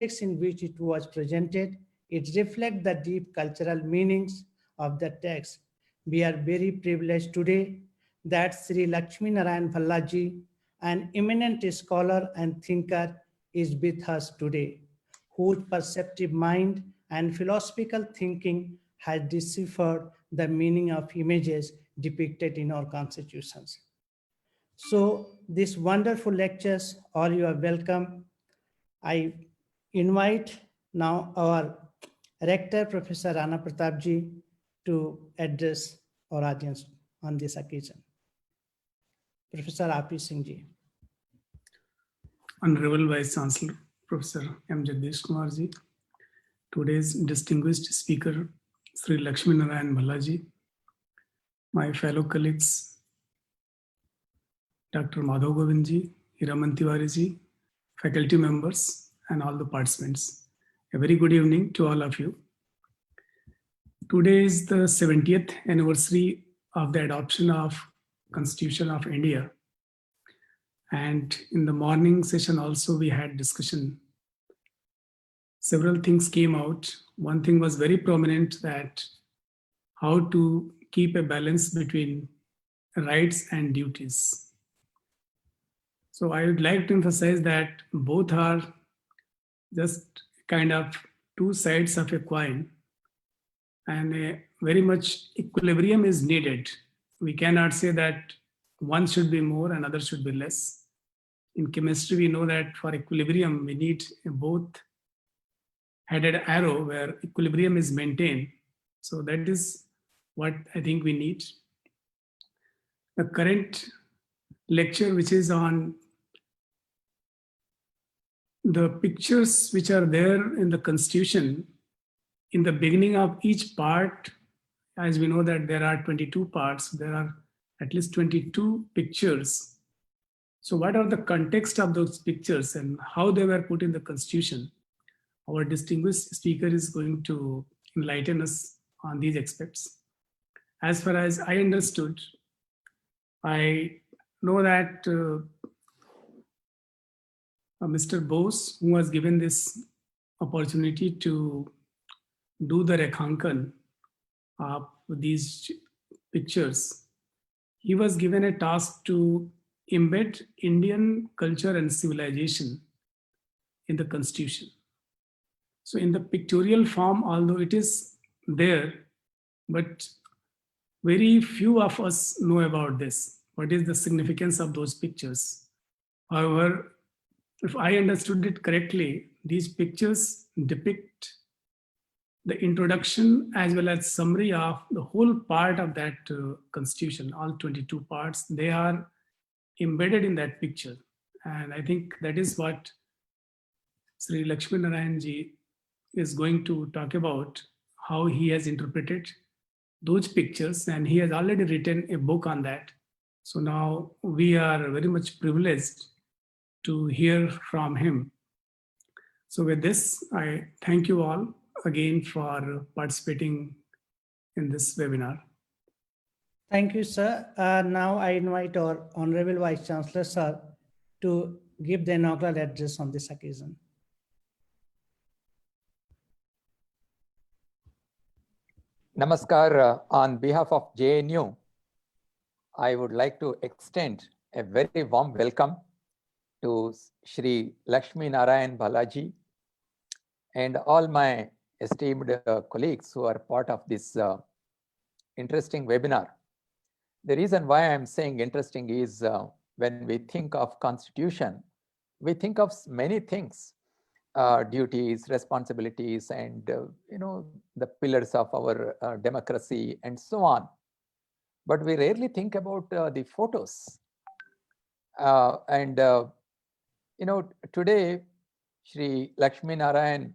context in which it was presented, it reflects the deep cultural meanings of the text. We are very privileged today that Sri Lakshmi Narayan Bhallaji, an eminent scholar and thinker, is with us today, whose perceptive mind and philosophical thinking has deciphered the meaning of images depicted in our constitutions. So, these wonderful lectures, all you are welcome. I invite now our rector, Professor Rana Pratapji, to address our audience on this occasion. Professor Api Singh ji. Honorable Vice Chancellor, Professor M. Jagdish Kumar ji, today's distinguished speaker, Sri Lakshmi Narayan Bhallaji, my fellow colleagues, Dr. Madhav Govind ji, Hiraman Tiwari ji, faculty members, and all the participants. A very good evening to all of you. Today is the 70th anniversary of the adoption of Constitution of India. And in the morning session also we had discussion. Several things came out. One thing was very prominent, that how to keep a balance between rights and duties. So I would like to emphasize that both are just kind of two sides of a coin, and a very much equilibrium is needed. We cannot say that one should be more and other should be less. In chemistry, we know that for equilibrium, we need a both-headed arrow where equilibrium is maintained. So that is what I think we need. The current lecture, which is on the pictures which are there in the Constitution, in the beginning of each part, as we know that there are 22 parts, there are at least 22 pictures. So what are the context of those pictures and how they were put in the Constitution? Our distinguished speaker is going to enlighten us on these aspects. As far as I understood, I know that Mr. Bose, who was given this opportunity to do the Rekhankan of these pictures, he was given a task to embed Indian culture and civilization in the Constitution. So in the pictorial form, although it is there, but very few of us know about this. What is the significance of those pictures? However, if I understood it correctly, these pictures depict the introduction as well as summary of the whole part of that Constitution, all 22 parts. They are embedded in that picture. And I think that is what Sri Lakshmi Narayan ji is going to talk about, how he has interpreted those pictures, and he has already written a book on that. So now we are very much privileged to hear from him. So with this, I thank you all again for participating in this webinar. Thank you, sir. Now I invite our Honorable Vice Chancellor, sir, to give the inaugural address on this occasion. Namaskar. On behalf of JNU, I would like to extend a very warm welcome to Shri Lakshmi Narayan Bhallaji and all my esteemed colleagues who are part of this interesting webinar. The reason why I'm saying interesting is when we think of Constitution, we think of many things, duties, responsibilities, and the pillars of our democracy and so on. But we rarely think about the photos. Today, Shri Lakshmi Narayan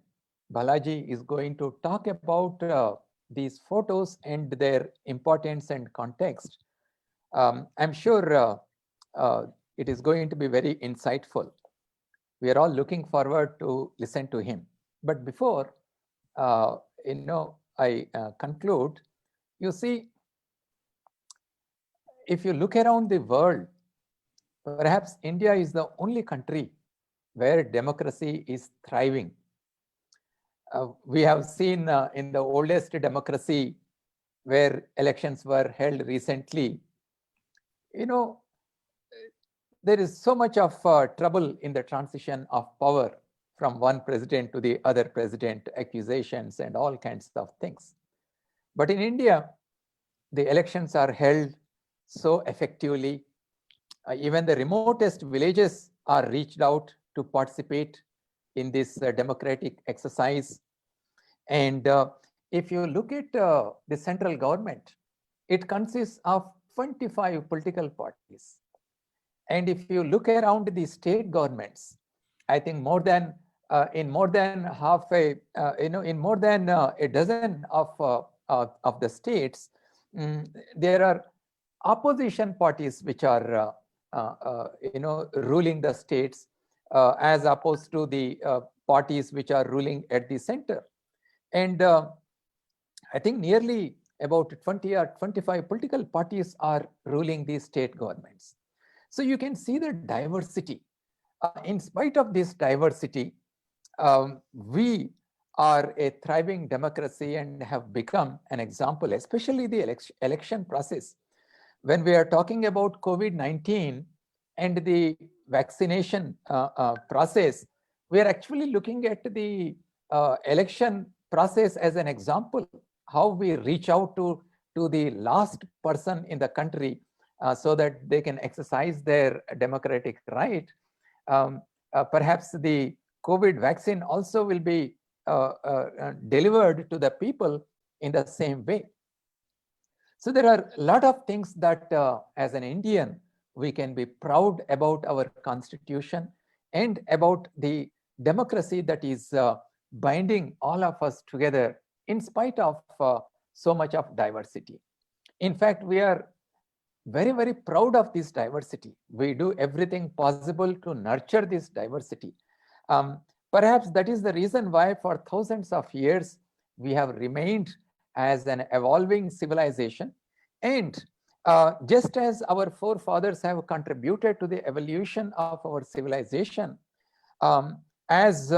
Bhallaji is going to talk about these photos and their importance and context. I'm sure it is going to be very insightful. We are all looking forward to listen to him. But before I conclude, you see, if you look around the world, perhaps India is the only country where democracy is thriving we have seen in the oldest democracy where elections were held recently, you know, there is so much of trouble in the transition of power from one president to the other president, accusations and all kinds of things. But in India, the elections are held so effectively. Even the remotest villages are reached out to participate in this democratic exercise. And if you look at the central government, it consists of 25 political parties. And if you look around the state governments, I think more than in more than half a in more than a dozen of the states, there are opposition parties which are ruling the states as opposed to the parties which are ruling at the center. And I think nearly about 20 or 25 political parties are ruling these state governments. So you can see the diversity. In spite of this diversity, we are a thriving democracy and have become an example, especially the election process. When we are talking about COVID-19 and the vaccination process, we are actually looking at the election process as an example, how we reach out to the last person in the country so that they can exercise their democratic right. Perhaps the COVID vaccine also will be delivered to the people in the same way. So there are a lot of things that as an Indian, we can be proud about our constitution and about the democracy that is binding all of us together in spite of so much of diversity. In fact, we are very, very proud of this diversity. We do everything possible to nurture this diversity. Perhaps that is the reason why for thousands of years, we have remained as an evolving civilization. And just as our forefathers have contributed to the evolution of our civilization, as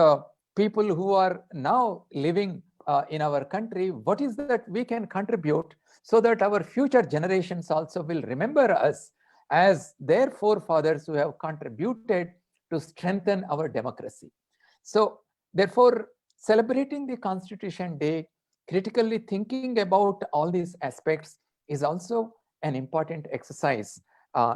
people who are now living in our country, what is that we can contribute so that our future generations also will remember us as their forefathers who have contributed to strengthen our democracy. So therefore, celebrating the Constitution Day, critically thinking about all these aspects is also an important exercise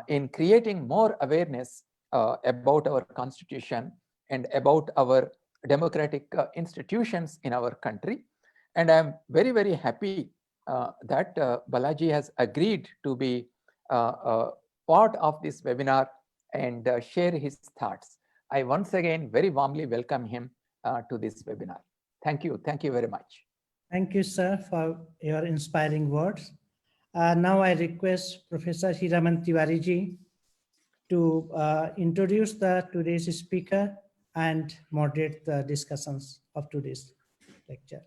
in creating more awareness about our Constitution and about our democratic institutions in our country. And I'm very, very happy that Balaji has agreed to be part of this webinar and share his thoughts. I once again very warmly welcome him to this webinar. Thank you. Thank you very much. Thank you, sir, for your inspiring words. Now I request Professor Hiraman Tiwari ji to introduce today's speaker and moderate the discussions of today's lecture.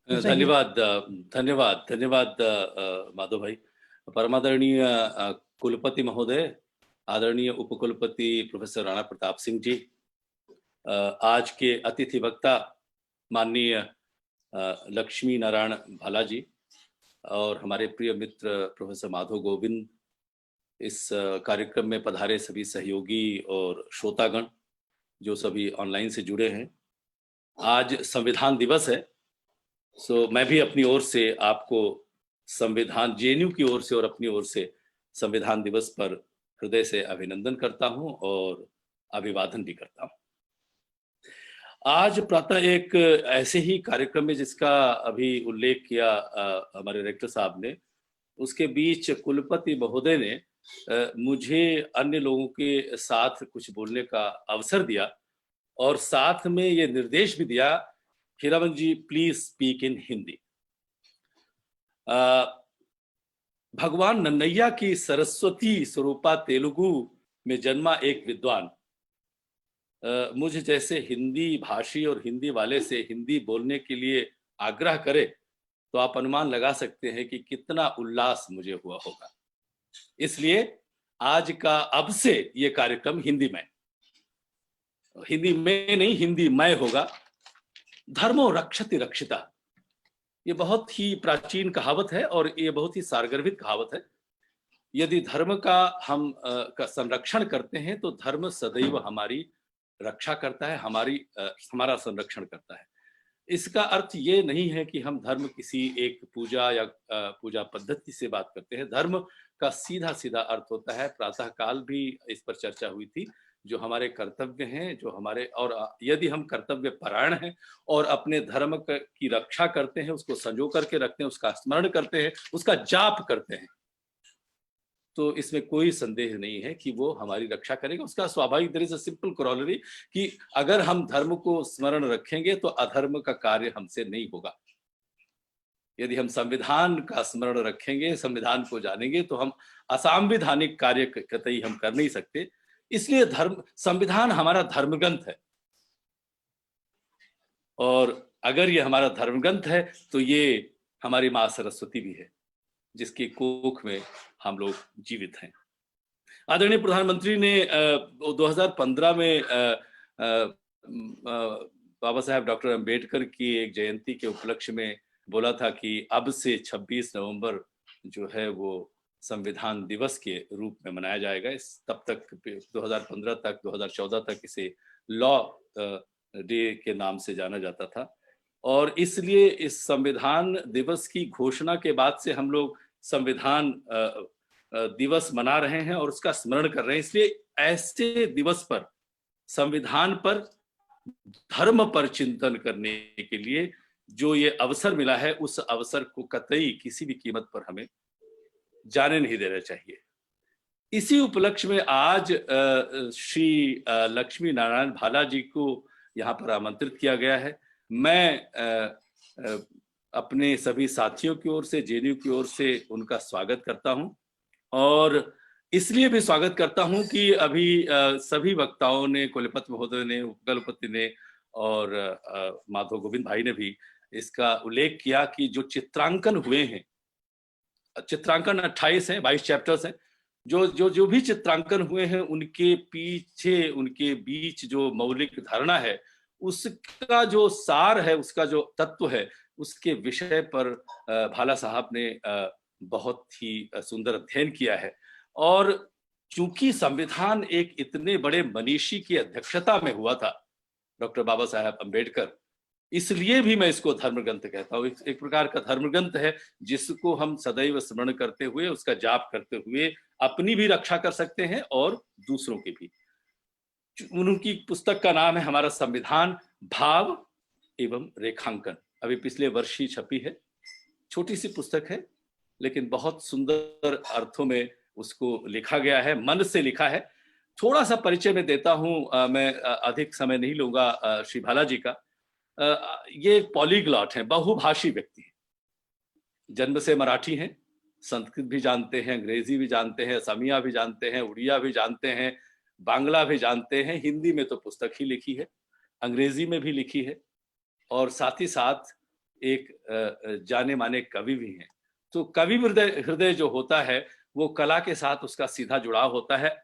धन्यवाद धन्यवाद धन्यवाद माधव भाई। परमादरणीय कुलपति महोदय, आदरणीय उपकुलपति professor Rana Pratap Singh ji, आज के अतिथि वक्ता माननीय लक्ष्मी नारायण भाला जी और हमारे प्रिय मित्र प्रोफेसर माधव गोविंद, इस कार्यक्रम में पधारे सभी सहयोगी और श्रोतागण जो सभी ऑनलाइन से जुड़े हैं। आज संविधान दिवस है, सो मैं भी अपनी ओर से आपको संविधान जेएनयू की ओर से और अपनी ओर से संविधान दिवस पर हृदय से अभिनंदन करता हूं और अभिवादन भी करता हूं। आज प्रातः एक ऐसे ही कार्यक्रम में जिसका अभी उल्लेख किया हमारे रेक्टर साहब ने, उसके बीच कुलपति महोदय ने मुझे अन्य लोगों के साथ कुछ बोलने का अवसर दिया और साथ में ये निर्देश भी दिया, हीरावन जी प्लीज स्पीक इन हिंदी। भगवान नन्नैया की सरस्वती स्वरूपा तेलुगु में जन्मा एक विद्वान मुझे जैसे हिंदी भाषी और हिंदी वाले से हिंदी बोलने के लिए आग्रह करे तो आप अनुमान लगा सकते हैं कि कितना उल्लास मुझे हुआ होगा। इसलिए आज का अब से ये कार्यक्रम हिंदी में नहीं हिंदी में होगा। धर्मो रक्षति रक्षिता, ये बहुत ही प्राचीन कहावत है और ये बहुत ही सारगर्भित कहावत है। यदि धर्म का हम का संरक्षण करते हैं तो धर्म सदैव हमारी रक्षा करता है, हमारा संरक्षण करता है। इसका अर्थ ये नहीं है कि हम धर्म किसी एक पूजा या पूजा पद्धति से बात करते हैं। धर्म का सीधा सीधा अर्थ होता है, प्रातः काल भी इस पर चर्चा हुई थी, जो हमारे कर्तव्य हैं, जो हमारे, और यदि हम कर्तव्य परायण हैं और अपने धर्म की रक्षा करते हैं, उसको संजो करके रखते हैं, उसका स्मरण करते हैं, उसका जाप करते हैं, तो इसमें कोई संदेह नहीं है कि वो हमारी रक्षा करेगा। उसका स्वाभाविक there is a simple corollary कि अगर हम धर्म को स्मरण रखेंगे तो अधर्म का कार्य हमसे नहीं होगा। यदि हम संविधान का स्मरण रखेंगे, संविधान को जानेंगे, तो हम असंवैधानिक कार्य कतई हम कर नहीं सकते। इसलिए संविधान हमारा धर्मग्रंथ है, और अगर ये हमारा धर्मग्रंथ है तो ये हमारी माँ सरस्वती भी है, जिसके कोख में हम लोग जीवित हैं। आदरणीय प्रधानमंत्री ने 2015 में बाबा साहेब डॉक्टर अंबेडकर की एक जयंती के उपलक्ष्य में बोला था कि अब से 26 नवंबर जो है वो संविधान दिवस के रूप में मनाया जाएगा। तब तक 2015 तक 2014 तक इसे लॉ डे के नाम से जाना जाता था, और इसलिए इस संविधान दिवस की घोषणा के बाद से हम लोग संविधान दिवस मना रहे हैं और उसका स्मरण कर रहे हैं। इसलिए ऐसे दिवस पर, संविधान पर, धर्म पर चिंतन करने के लिए जो ये अवसर मिला है, उस अवसर को कतई किसी भी कीमत पर हमें जाने नहीं देना चाहिए। इसी उपलक्ष्य में आज श्री लक्ष्मी नारायण भाला जी को यहाँ पर आमंत्रित किया गया है। मैं अपने सभी साथियों की ओर से, जेएनयू की ओर से उनका स्वागत करता हूं, और इसलिए भी स्वागत करता हूं कि अभी सभी वक्ताओं ने, कुलपति महोदय ने, उपकुलपति ने और माधव गोविंद भाई ने भी इसका उल्लेख किया कि जो चित्रांकन हुए हैं, चित्रांकन 28 हैं, 22 चैप्टर्स हैं, जो भी चित्रांकन हुए हैं, उनके पीछे, उनके बीच जो मौलिक धारणा है, उसका जो सार है, उसका जो तत्व है, उसके विषय पर भाला साहब ने बहुत ही सुंदर अध्ययन किया है। और चूंकि संविधान एक इतने बड़े मनीषी की अध्यक्षता में हुआ था, डॉक्टर बाबा साहेब अंबेडकर, इसलिए भी मैं इसको धर्मग्रंथ कहता हूँ। एक प्रकार का धर्मग्रंथ है जिसको हम सदैव स्मरण करते हुए, उसका जाप करते हुए अपनी भी रक्षा कर सकते हैं और दूसरों की भी। उनकी पुस्तक का नाम है हमारा संविधान, भाव एवं रेखांकन। अभी पिछले वर्ष ही छपी है, छोटी सी पुस्तक है, लेकिन बहुत सुंदर अर्थों में उसको लिखा गया है, मन से लिखा है। थोड़ा सा परिचय में देता हूं, मैं अधिक समय नहीं लूंगा श्री भाला जी का। ये पॉलीग्लॉट है, बहुभाषी व्यक्ति है, जन्म से मराठी हैं, संस्कृत भी जानते हैं, अंग्रेजी भी जानते हैं, असमिया भी जानते हैं, उड़िया भी जानते हैं, बांग्ला भी जानते हैं, हिंदी में तो पुस्तक ही लिखी है, अंग्रेजी में भी लिखी है, और साथ ही साथ एक जाने माने कवि भी हैं। तो कवि हृदय जो होता है वो कला के साथ उसका सीधा जुड़ाव होता है।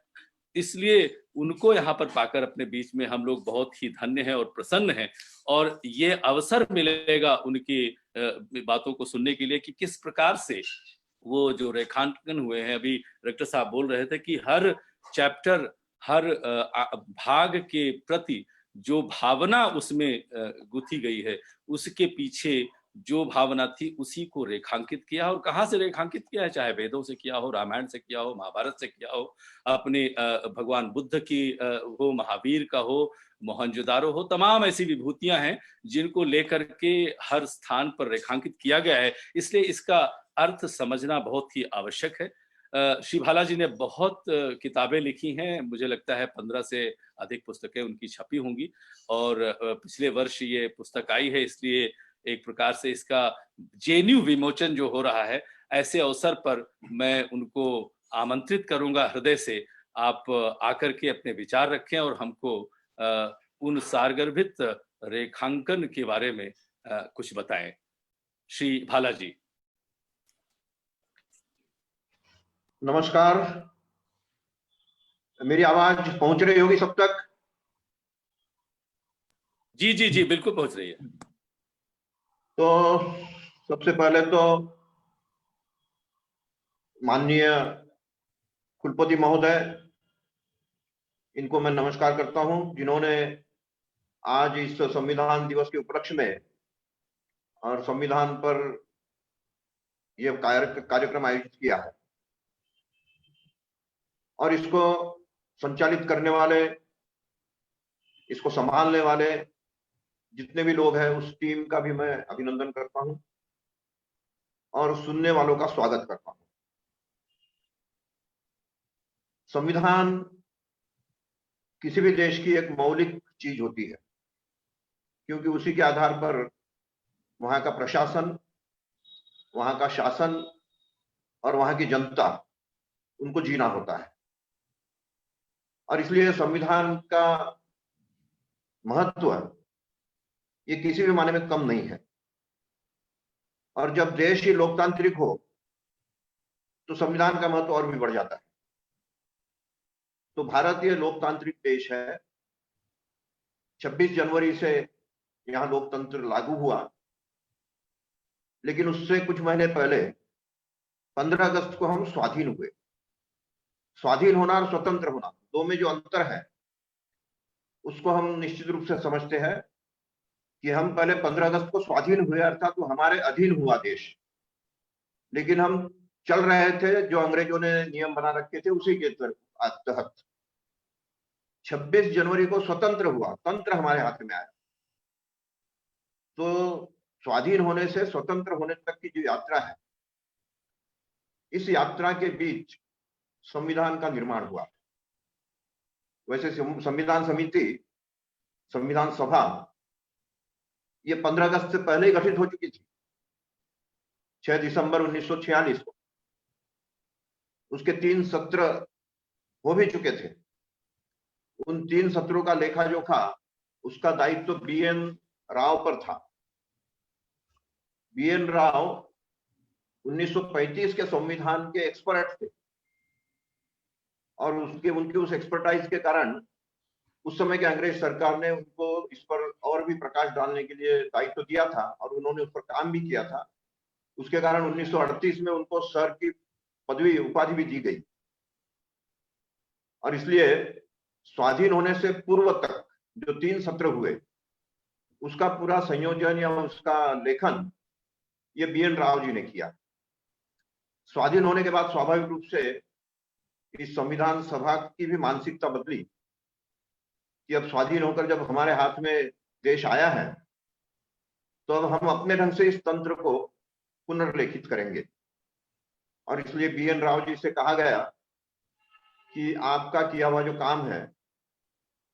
इसलिए उनको यहाँ पर पाकर अपने बीच में हम लोग बहुत ही धन्य हैं और प्रसन्न हैं, और ये अवसर मिलेगा उनकी बातों को सुनने के लिए कि किस प्रकार से वो जो रेखांकन हुए हैं। अभी डायरेक्टर साहब बोल रहे थे कि हर चैप्टर, हर भाग के प्रति जो भावना उसमें गुथी गई है, उसके पीछे जो भावना थी उसी को रेखांकित किया। और कहाँ से रेखांकित किया है, चाहे वेदों से किया हो, रामायण से किया हो, महाभारत से किया हो, अपने भगवान बुद्ध की हो, महावीर का हो, मोहनजोदारो हो, तमाम ऐसी विभूतियां हैं जिनको लेकर के हर स्थान पर रेखांकित किया गया है। इसलिए इसका अर्थ समझना बहुत ही आवश्यक है। श्री भाला जी ने बहुत किताबें लिखी हैं, मुझे लगता है 15 से अधिक पुस्तकें उनकी छपी होंगी, और पिछले वर्ष ये पुस्तक आई है। इसलिए एक प्रकार से इसका जेएनयू विमोचन जो हो रहा है, ऐसे अवसर पर मैं उनको आमंत्रित करूंगा हृदय से, आप आकर के अपने विचार रखें और हमको उन सारगर्भित रेखांकन के बारे में कुछ बताएं। श्री भाला जी। नमस्कार, मेरी आवाज पहुंच रही होगी सब तक? जी जी जी, बिल्कुल पहुंच रही है। तो सबसे पहले तो माननीय कुलपति महोदय, इनको मैं नमस्कार करता हूं, जिन्होंने आज इस संविधान दिवस के उपलक्ष्य में और संविधान पर यह कार्यक्रम आयोजित किया है। और इसको संचालित करने वाले, इसको संभालने वाले जितने भी लोग हैं, उस टीम का भी मैं अभिनंदन करता हूं और सुनने वालों का स्वागत करता हूं। संविधान किसी भी देश की एक मौलिक चीज होती है, क्योंकि उसी के आधार पर वहां का प्रशासन, वहां का शासन और वहां की जनता, उनको जीना होता है। और इसलिए संविधान का महत्व ये किसी भी मायने में कम नहीं है। और जब देश ही लोकतांत्रिक हो तो संविधान का महत्व और भी बढ़ जाता है। तो भारत ये लोकतांत्रिक देश है। 26 जनवरी से यहां लोकतंत्र लागू हुआ, लेकिन उससे कुछ महीने पहले 15 अगस्त को हम स्वाधीन हुए। स्वाधीन होना और स्वतंत्र होना, दो में जो अंतर है उसको हम निश्चित रूप से समझते हैं कि हम पहले 15 अगस्त को स्वाधीन हुए, अर्थात वो हमारे अधीन हुआ देश, लेकिन हम चल रहे थे जो अंग्रेजों ने नियम बना रखे थे उसी के तहत। 26 जनवरी को स्वतंत्र हुआ, तंत्र हमारे हाथ में आया। तो स्वाधीन होने से स्वतंत्र होने तक की जो यात्रा है, इस यात्रा के बीच संविधान का निर्माण हुआ। वैसे संविधान समिति, संविधान सभा ये 15 अगस्त से पहले ही गठित हो चुकी थी, 6 दिसंबर 1946 को। उसके 3 सत्र हो भी चुके थे। उन 3 सत्रों का लेखा जोखा, उसका दायित्व बीएन राव पर था। बीएन राव 1935 के संविधान के एक्सपर्ट थे और उनके उस एक्सपर्टाइज के कारण उस समय के अंग्रेज सरकार ने उनको इस पर और भी प्रकाश डालने के लिए दायित्व दिया था और उन्होंने उस पर काम भी किया था। उसके कारण 1938 में उनको सर की पदवी, उपाधि भी दी गई। और इसलिए स्वाधीन होने से पूर्व तक जो 3 सत्र हुए, उसका पूरा संयोजन या उसका लेखन ये बीएन राव जी ने किया। स्वाधीन होने के बाद स्वाभाविक रूप से इस संविधान सभा की भी मानसिकता बदली कि अब स्वाधीन होकर जब हमारे हाथ में देश आया है, तो अब हम अपने ढंग से इस तंत्र को पुनर्लेखित करेंगे। और इसलिए बीएन राव जी से कहा गया कि आपका किया हुआ जो काम है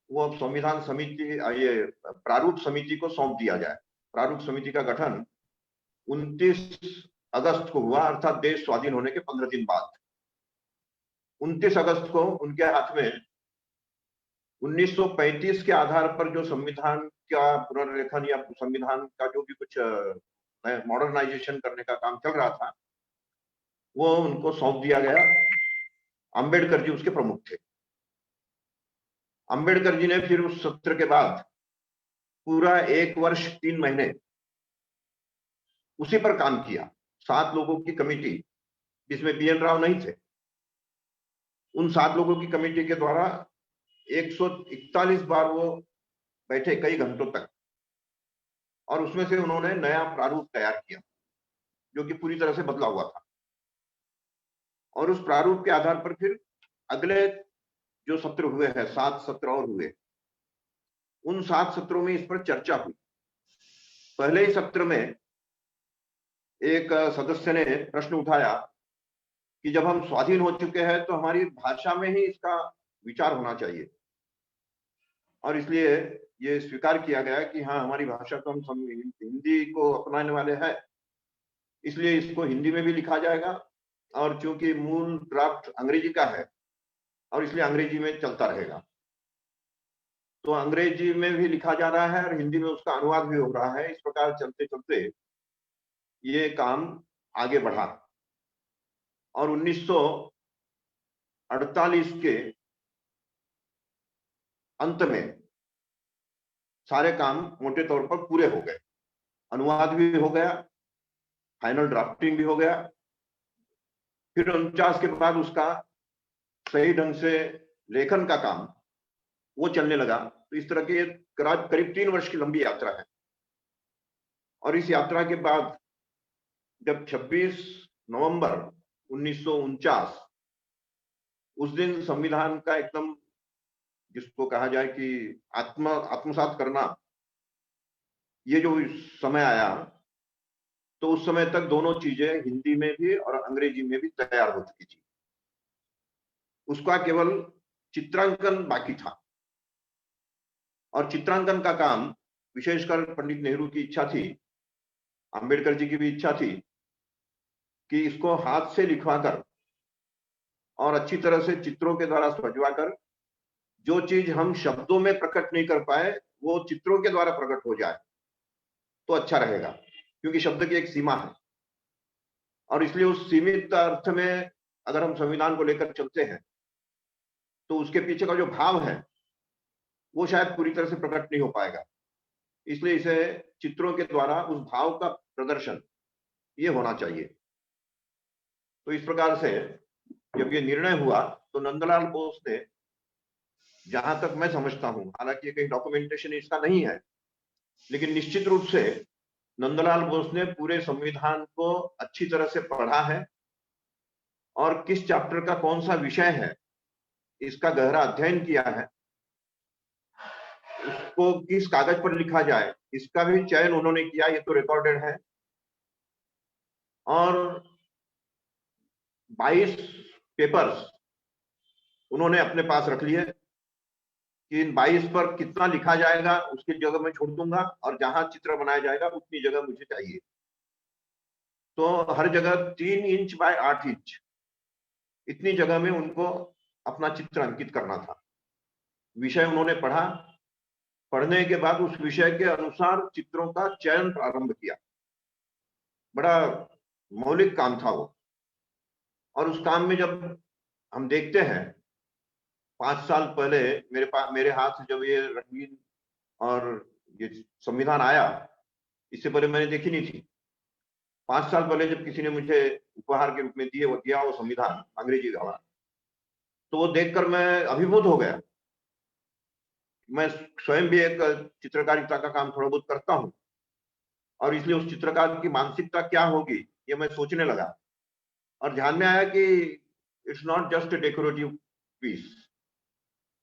वो अब संविधान समिति, ये प्रारूप समिति को सौंप दिया जाए। प्रारूप समिति का गठन 29 अगस्त को हुआ, अर्थात देश स्वाधीन होने के 15 दिन बाद। 29 अगस्त को उनके हाथ में 1935 के आधार पर जो संविधान का पुनर्लेखन या संविधान का जो भी कुछ मॉडर्नाइजेशन करने का काम चल रहा था, वो उनको सौंप दिया गया। अंबेडकर जी उसके प्रमुख थे। अंबेडकर जी ने फिर उस सत्र के बाद पूरा 1 वर्ष 3 महीने उसी पर काम किया। 7 लोगों की कमेटी, जिसमें बीएन राव नहीं थे, उन 7 लोगों की कमेटी के द्वारा 141 बार वो बैठे कई घंटों तक, और उसमें से उन्होंने नया प्रारूप तैयार किया जो कि पूरी तरह से बदला हुआ था। और उस प्रारूप के आधार पर फिर अगले जो सत्र हुए हैं, 7 सत्र और हुए, उन 7 सत्रों में इस पर चर्चा हुई। पहले ही सत्र में एक सदस्य ने प्रश्न उठाया कि जब हम स्वाधीन हो चुके हैं तो हमारी भाषा में ही इसका विचार होना चाहिए। और इसलिए ये स्वीकार किया गया कि हाँ, हमारी भाषा तो हम हिंदी को अपनाने वाले हैं, इसलिए इसको हिंदी में भी लिखा जाएगा। और चूंकि मूल ड्राफ्ट अंग्रेजी का है और इसलिए अंग्रेजी में चलता रहेगा, तो अंग्रेजी में भी लिखा जा रहा है और हिंदी में उसका अनुवाद भी हो रहा है। इस प्रकार चलते चलते ये काम आगे बढ़ा और 1948 के अंत में सारे काम मोटे तौर पर पूरे हो गए। अनुवाद भी हो गया, फाइनल ड्राफ्टिंग भी हो गया। फिर 49 के बाद उसका सही ढंग से लेखन का काम वो चलने लगा। तो इस तरह की करीब 3 वर्ष की लंबी यात्रा है। और इस यात्रा के बाद जब 26 नवंबर 1949 उस दिन संविधान का एकदम जिसको कहा जाए कि आत्मसात करना, ये जो समय आया, तो उस समय तक दोनों चीजें हिंदी में भी और अंग्रेजी में भी तैयार हो चुकी थी। उसका केवल चित्रांकन बाकी था। और चित्रांकन का काम विशेषकर पंडित नेहरू की इच्छा थी, अंबेडकर जी की भी इच्छा थी कि इसको हाथ से लिखवाकर और अच्छी तरह से चित्रों के द्वारा सजवाकर जो चीज हम शब्दों में प्रकट नहीं कर पाए वो चित्रों के द्वारा प्रकट हो जाए तो अच्छा रहेगा, क्योंकि शब्द की एक सीमा है। और इसलिए उस सीमित अर्थ में अगर हम संविधान को लेकर चलते हैं तो उसके पीछे का जो भाव है वो शायद पूरी तरह से प्रकट नहीं हो पाएगा। इसलिए इसे चित्रों के द्वारा उस भाव का प्रदर्शन ये होना चाहिए। तो इस प्रकार से जब ये निर्णय हुआ तो नंदलाल बोस ने, जहां तक मैं समझता हूं, हालांकि कहीं डॉक्यूमेंटेशन इसका नहीं है, लेकिन निश्चित रूप से नंदलाल बोस ने पूरे संविधान को अच्छी तरह से पढ़ा है और किस चैप्टर का कौन सा विषय है इसका गहरा अध्ययन किया है। उसको किस कागज पर लिखा जाए इसका भी चयन उन्होंने किया, ये तो रिकॉर्डेड है। और 22 पेपर्स उन्होंने अपने पास रख लिए कि इन 22 पर कितना लिखा जाएगा उसकी जगह मैं छोड़ दूंगा, और जहां चित्र बनाया जाएगा उतनी जगह मुझे चाहिए। तो हर जगह 3 इंच बाय 8 इंच इतनी जगह में उनको अपना चित्र अंकित करना था। विषय उन्होंने पढ़ा, पढ़ने के बाद उस विषय के अनुसार चित्रों का चयन प्रारंभ किया। बड़ा मौलिक काम था वो। और उस काम में जब हम देखते हैं 5 साल पहले मेरे हाथ से जब ये रंगीन और ये संविधान आया, इससे पहले मैंने देखी नहीं थी। 5 साल पहले जब किसी ने मुझे उपहार के रूप में दिया वो संविधान अंग्रेजी का, तो वो देखकर मैं अभिभूत हो गया। मैं स्वयं भी एक चित्रकारिता का काम थोड़ा बहुत करता हूँ और इसलिए उस चित्रकार की मानसिकता क्या होगी ये मैं सोचने लगा। और ध्यान में आया कि it's not just decorative piece,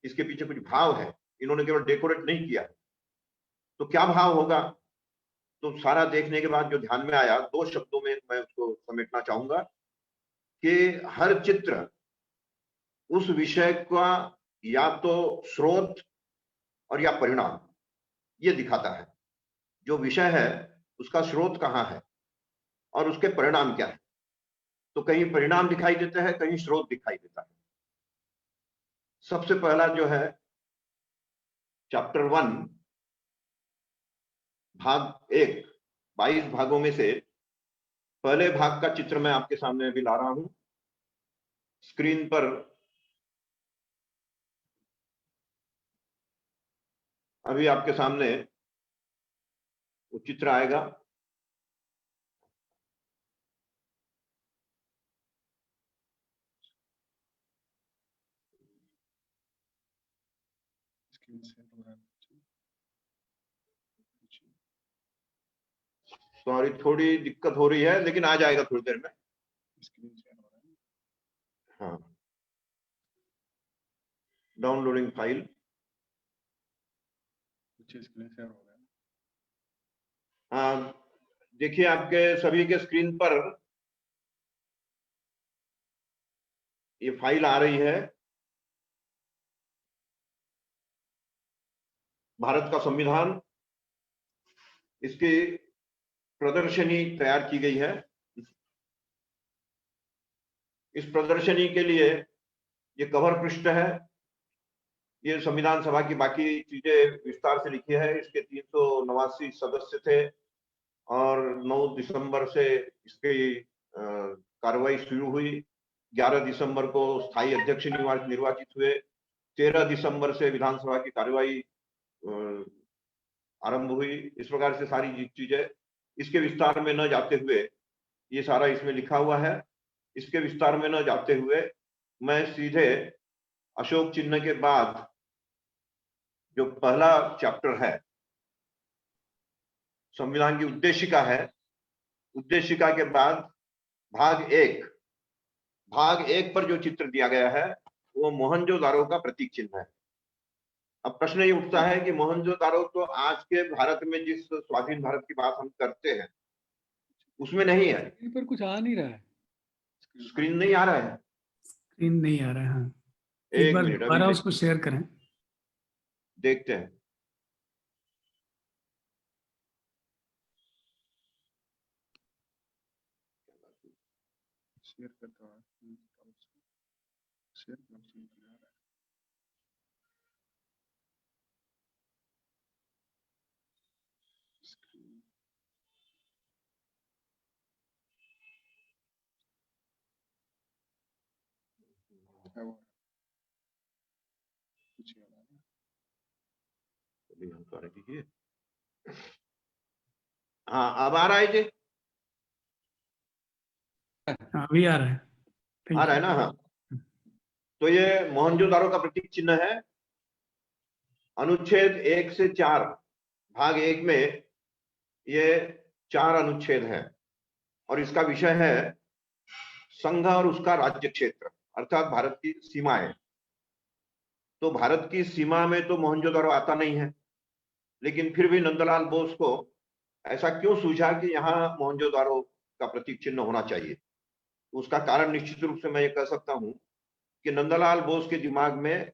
इसके पीछे कुछ भाव है। इन्होंने केवल डेकोरेट नहीं किया, तो क्या भाव होगा। तो सारा देखने के बाद जो ध्यान में आया, 2 शब्दों में मैं उसको समेटना चाहूंगा कि हर चित्र उस विषय का या तो स्रोत और या परिणाम ये दिखाता है। जो विषय है उसका स्रोत कहाँ है और उसके परिणाम क्या है। तो कहीं परिणाम दिखाई देता है, कहीं स्रोत दिखाई देता है। सबसे पहला जो है चैप्टर 1 भाग 1, 22 भागों में से पहले भाग का चित्र मैं आपके सामने अभी ला रहा हूं। स्क्रीन पर अभी आपके सामने वो चित्र आएगा। सॉरी, थोड़ी दिक्कत हो रही है, लेकिन आ जाएगा थोड़ी देर में। हाँ, डाउनलोडिंग फाइल। हाँ, देखिए आपके सभी के स्क्रीन पर ये फाइल आ रही है। भारत का संविधान, इसकी प्रदर्शनी तैयार की गई है। इस प्रदर्शनी के लिए ये कवर पृष्ठ है। ये संविधान सभा की बाकी चीजें विस्तार से लिखी है। इसके 389 सदस्य थे और 9 दिसंबर से इसकी कार्रवाई शुरू हुई। 11 दिसंबर को स्थायी अध्यक्ष निर्वाचित हुए। 13 दिसंबर से विधानसभा की कार्रवाई आरंभ हुई। इस प्रकार से सारी चीजें इसके विस्तार में न जाते हुए, ये सारा इसमें लिखा हुआ है, इसके विस्तार में न जाते हुए मैं सीधे अशोक चिन्ह के बाद जो पहला चैप्टर है, संविधान की उद्देशिका है, उद्देशिका के बाद भाग एक पर जो चित्र दिया गया है वो मोहनजोदारो का प्रतीक चिन्ह है। अब प्रश्न ये उठता है कि मोहनजोदारो तो आज के भारत में जिस स्वाधीन भारत की बात हम करते हैं उसमें नहीं है। स्क्रीन पर कुछ आ नहीं रहा है। स्क्रीन नहीं आ रहा है। स्क्रीन नहीं आ रहा है। हाँ, एक एक बार मिनट, अभी दोबारा उसको शेयर करें। देखते हैं। शेयर करता हूँ। शेयर कर रहा है। स्क्रीन है वो। कुछ नहीं आ रहा है। अभी हम कर दीजिए। हाँ, अब आ रहा है जी, हाँ, अभी आ रहा है। आ रहा है ना। हाँ, तो ये मोहनजोदारो का प्रतीक चिन्ह है। अनुच्छेद 1 से 4 भाग 1 में ये 4 अनुच्छेद हैं और इसका विषय है संघ और उसका राज्य क्षेत्र, अर्थात भारत की सीमाएं। तो भारत की सीमा में तो मोहनजोदारो आता नहीं है, लेकिन फिर भी नंदलाल बोस को ऐसा क्यों सूझा कि यहाँ मोहनजोदारो का प्रतीक चिन्ह होना चाहिए। उसका कारण निश्चित रूप से मैं ये कह सकता हूं कि नंदलाल बोस के दिमाग में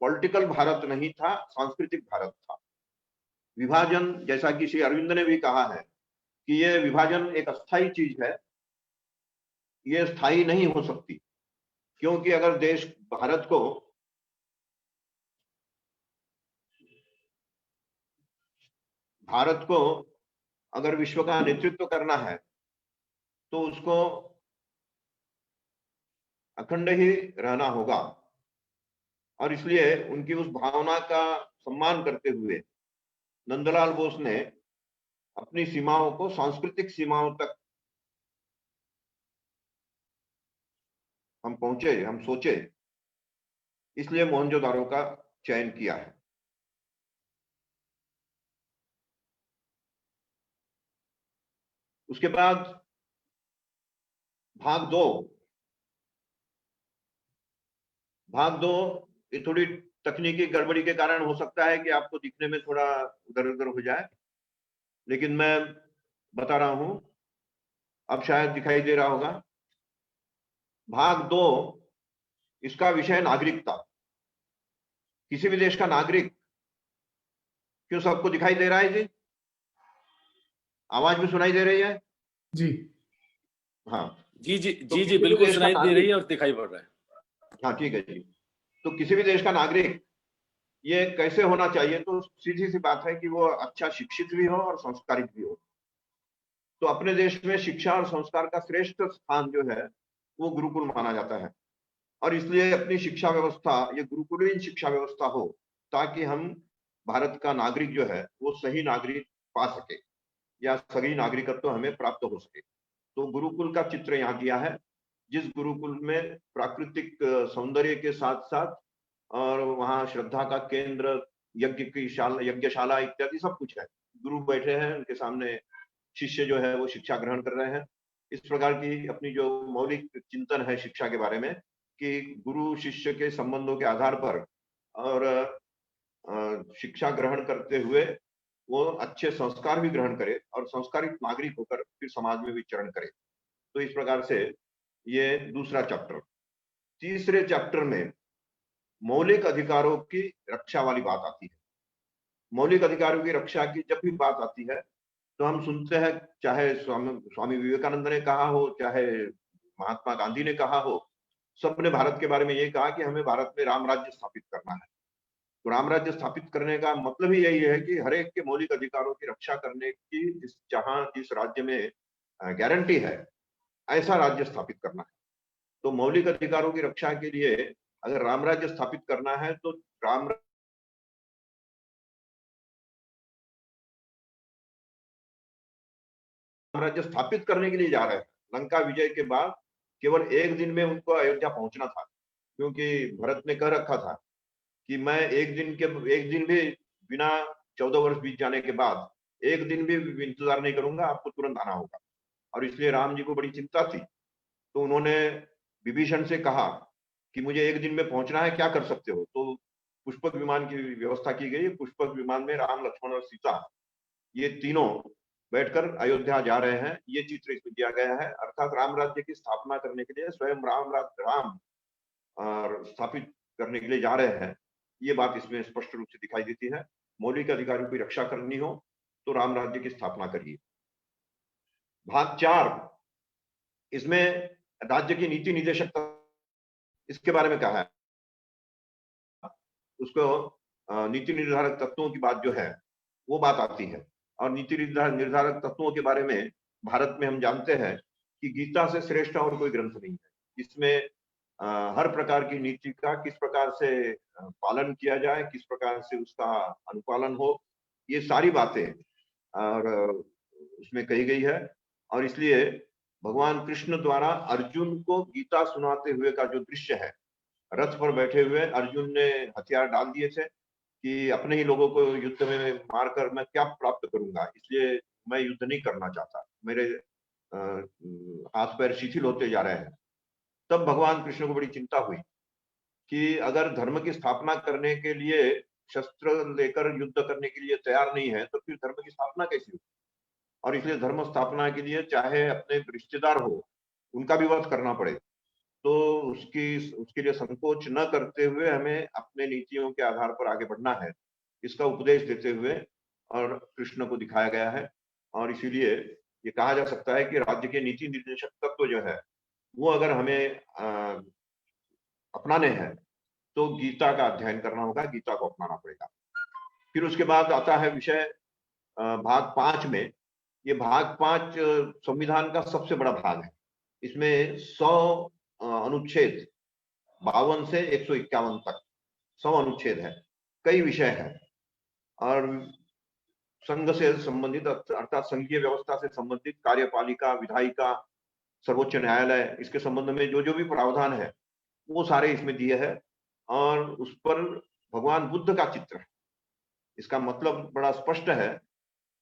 पॉलिटिकल भारत नहीं था, सांस्कृतिक भारत था। विभाजन, जैसा कि श्री अरविंद ने भी कहा है कि ये विभाजन एक अस्थायी चीज है, ये स्थायी नहीं हो सकती, क्योंकि अगर भारत को अगर विश्व का नेतृत्व करना है तो उसको अखंड ही रहना होगा। और इसलिए उनकी उस भावना का सम्मान करते हुए नंदलाल बोस ने अपनी सीमाओं को सांस्कृतिक सीमाओं तक हम सोचे, इसलिए मोहनजोदारो का चयन किया है। उसके बाद भाग दो ये थोड़ी तकनीकी गड़बड़ी के कारण हो सकता है कि आपको दिखने में थोड़ा उधर उधर हो जाए, लेकिन मैं बता रहा हूं, अब शायद दिखाई दे रहा होगा। भाग 2 इसका विषय नागरिकता। किसी भी देश का नागरिक, क्यों सबको दिखाई दे रहा है जी? आवाज भी सुनाई दे रही है? जी। हाँ जी जी तो जी किसी जी भी बिल्कुल देश का सुनाई दे रही नागरिक, है और दिखाई पड़ रहा है। हाँ ठीक है जी। तो किसी भी देश का नागरिक ये कैसे होना चाहिए, तो सीधी सी बात है कि वो अच्छा शिक्षित भी हो और संस्कारित भी हो। तो अपने देश में शिक्षा और संस्कार का श्रेष्ठ स्थान जो है वो गुरुकुल माना जाता है, और इसलिए अपनी शिक्षा व्यवस्था ये गुरुकुलीन शिक्षा व्यवस्था हो, ताकि हम भारत का नागरिक जो है वो सही नागरिक पा सके या सही नागरिकत्व हमें प्राप्त हो सके। तो गुरुकुल का चित्र यहाँ दिया है, जिस गुरुकुल में प्राकृतिक सौंदर्य के साथ साथ और वहाँ श्रद्धा का केंद्र, यज्ञशाला इत्यादि सब कुछ है। गुरु बैठे हैं, उनके सामने शिष्य जो है वो शिक्षा ग्रहण कर रहे हैं। इस प्रकार की अपनी जो मौलिक चिंतन है शिक्षा के बारे में कि गुरु शिष्य के संबंधों के आधार पर और शिक्षा ग्रहण करते हुए वो अच्छे संस्कार भी ग्रहण करे और संस्कारित नागरिक होकर फिर समाज में विचरण करे। तो इस प्रकार से ये दूसरा चैप्टर। तीसरे चैप्टर में मौलिक अधिकारों की रक्षा वाली बात आती है। मौलिक अधिकारों की रक्षा की जब भी बात आती है तो हम सुनते हैं, चाहे स्वामी विवेकानंद ने कहा हो, चाहे महात्मा गांधी ने कहा हो, सबने भारत के बारे में ये कहा कि हमें भारत में राम राज्य स्थापित करना है। तो राम राज्य स्थापित करने का मतलब ही यही है कि हर एक के मौलिक अधिकारों की रक्षा करने की जिस राज्य में गारंटी है, ऐसा राज्य स्थापित करना है। तो मौलिक अधिकारों की रक्षा के लिए अगर राम राज्य स्थापित करना है तो राम साम्राज्य स्थापित करने के लिए जा रहे हैं। लंका विजय के बाद केवल एक दिन में उनको अयोध्या पहुंचना था, क्योंकि भरत ने कह रखा था कि मैं एक दिन भी बिना 14 वर्ष बीत जाने के बाद एक दिन भी इंतजार नहीं करूंगा, आपको तुरंत आना होगा। और इसलिए राम जी को बड़ी चिंता थी, तो उन्होंने विभीषण से कहा कि मुझे एक दिन में पहुंचना है, क्या कर सकते हो? तो पुष्पक विमान की व्यवस्था की गई। पुष्पक विमान में राम, लक्ष्मण और सीता ये तीनों बैठकर अयोध्या जा रहे हैं। ये चित्र इसमें दिया गया है। अर्थात राम राज्य की स्थापना करने के लिए स्वयं राम स्थापित करने के लिए जा रहे हैं। ये बात इसमें स्पष्ट रूप से दिखाई देती है। मौलिक अधिकारों की रक्षा करनी हो तो राम राज्य की स्थापना करिए। भाग 4, इसमें राज्य की नीति निदेशक इसके बारे में कहा है। उसको नीति निर्धारक तत्वों की बात जो है वो बात आती है। और नीति निर्धारक तत्वों के बारे में भारत में हम जानते हैं कि गीता से श्रेष्ठ और कोई ग्रंथ नहीं है। इसमें हर प्रकार की नीति का किस प्रकार से पालन किया जाए, किस प्रकार से उसका अनुपालन हो, ये सारी बातें और उसमें कही गई है। और इसलिए भगवान कृष्ण द्वारा अर्जुन को गीता सुनाते हुए का जो दृश्य है, रथ पर बैठे हुए अर्जुन ने हथियार डाल दिए थे कि अपने ही लोगों को युद्ध में मारकर मैं क्या प्राप्त करूंगा, इसलिए मैं युद्ध नहीं करना चाहता, मेरे हाथ पैर शिथिल होते जा रहे हैं। तब भगवान कृष्ण को बड़ी चिंता हुई कि अगर धर्म की स्थापना करने के लिए शस्त्र लेकर युद्ध करने के लिए तैयार नहीं है तो फिर धर्म की स्थापना कैसी होगी? और इसलिए धर्म स्थापना के लिए चाहे अपने रिश्तेदार हो उनका भी वध करना पड़े, तो उसके लिए संकोच न करते हुए हमें अपने नीतियों के आधार पर आगे बढ़ना है, इसका उपदेश देते हुए और कृष्ण को दिखाया गया है। और इसीलिए ये कहा जा सकता है कि राज्य के नीति निर्देशक तत्व जो है वो अगर हमें अपनाने हैं तो गीता का अध्ययन करना होगा, गीता को अपनाना पड़ेगा। फिर उसके बाद आता है विषय भाग 5 में। ये भाग 5 संविधान का सबसे बड़ा भाग है। इसमें 100 अनुच्छेद 52 से 151 तक 100 अनुच्छेद है, कई विषय है। और संघ से संबंधित अर्थात संघीय व्यवस्था से संबंधित कार्यपालिका, विधायिका, सर्वोच्च न्यायालय, इसके संबंध में जो भी प्रावधान है वो सारे इसमें दिए हैं। और उस पर भगवान बुद्ध का चित्र है। इसका मतलब बड़ा स्पष्ट है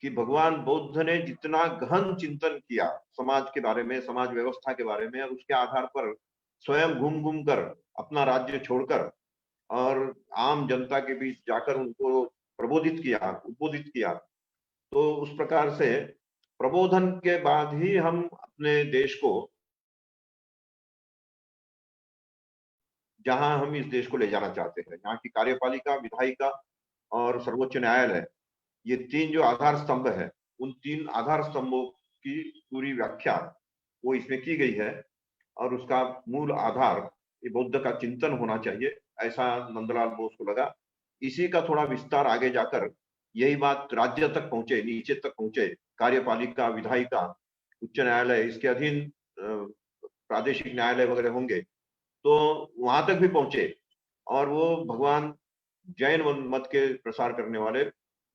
कि भगवान बुद्ध ने जितना गहन चिंतन किया समाज के बारे में, समाज व्यवस्था के बारे में, उसके आधार पर स्वयं घूम घूम कर अपना राज्य छोड़कर और आम जनता के बीच जाकर उनको प्रबोधित किया, उद्बोधित किया। तो उस प्रकार से प्रबोधन के बाद ही हम अपने देश को, जहां हम इस देश को ले जाना चाहते हैं, यहाँ की कार्यपालिका, विधायिका और सर्वोच्च न्यायालय, ये 3 जो आधार स्तंभ है, उन 3 आधार स्तंभों की पूरी व्याख्या वो इसमें की गई है। और उसका मूल आधार ये बौद्ध का चिंतन होना चाहिए, ऐसा नंदलाल बोस को लगा। इसी का थोड़ा विस्तार आगे जाकर यही बात राज्य तक पहुंचे, नीचे तक पहुंचे, कार्यपालिका, विधायिका, उच्च न्यायालय, इसके अधीन प्रादेशिक न्यायालय वगैरह होंगे, तो वहां तक भी पहुंचे। और वो भगवान जैन मत के प्रसार करने वाले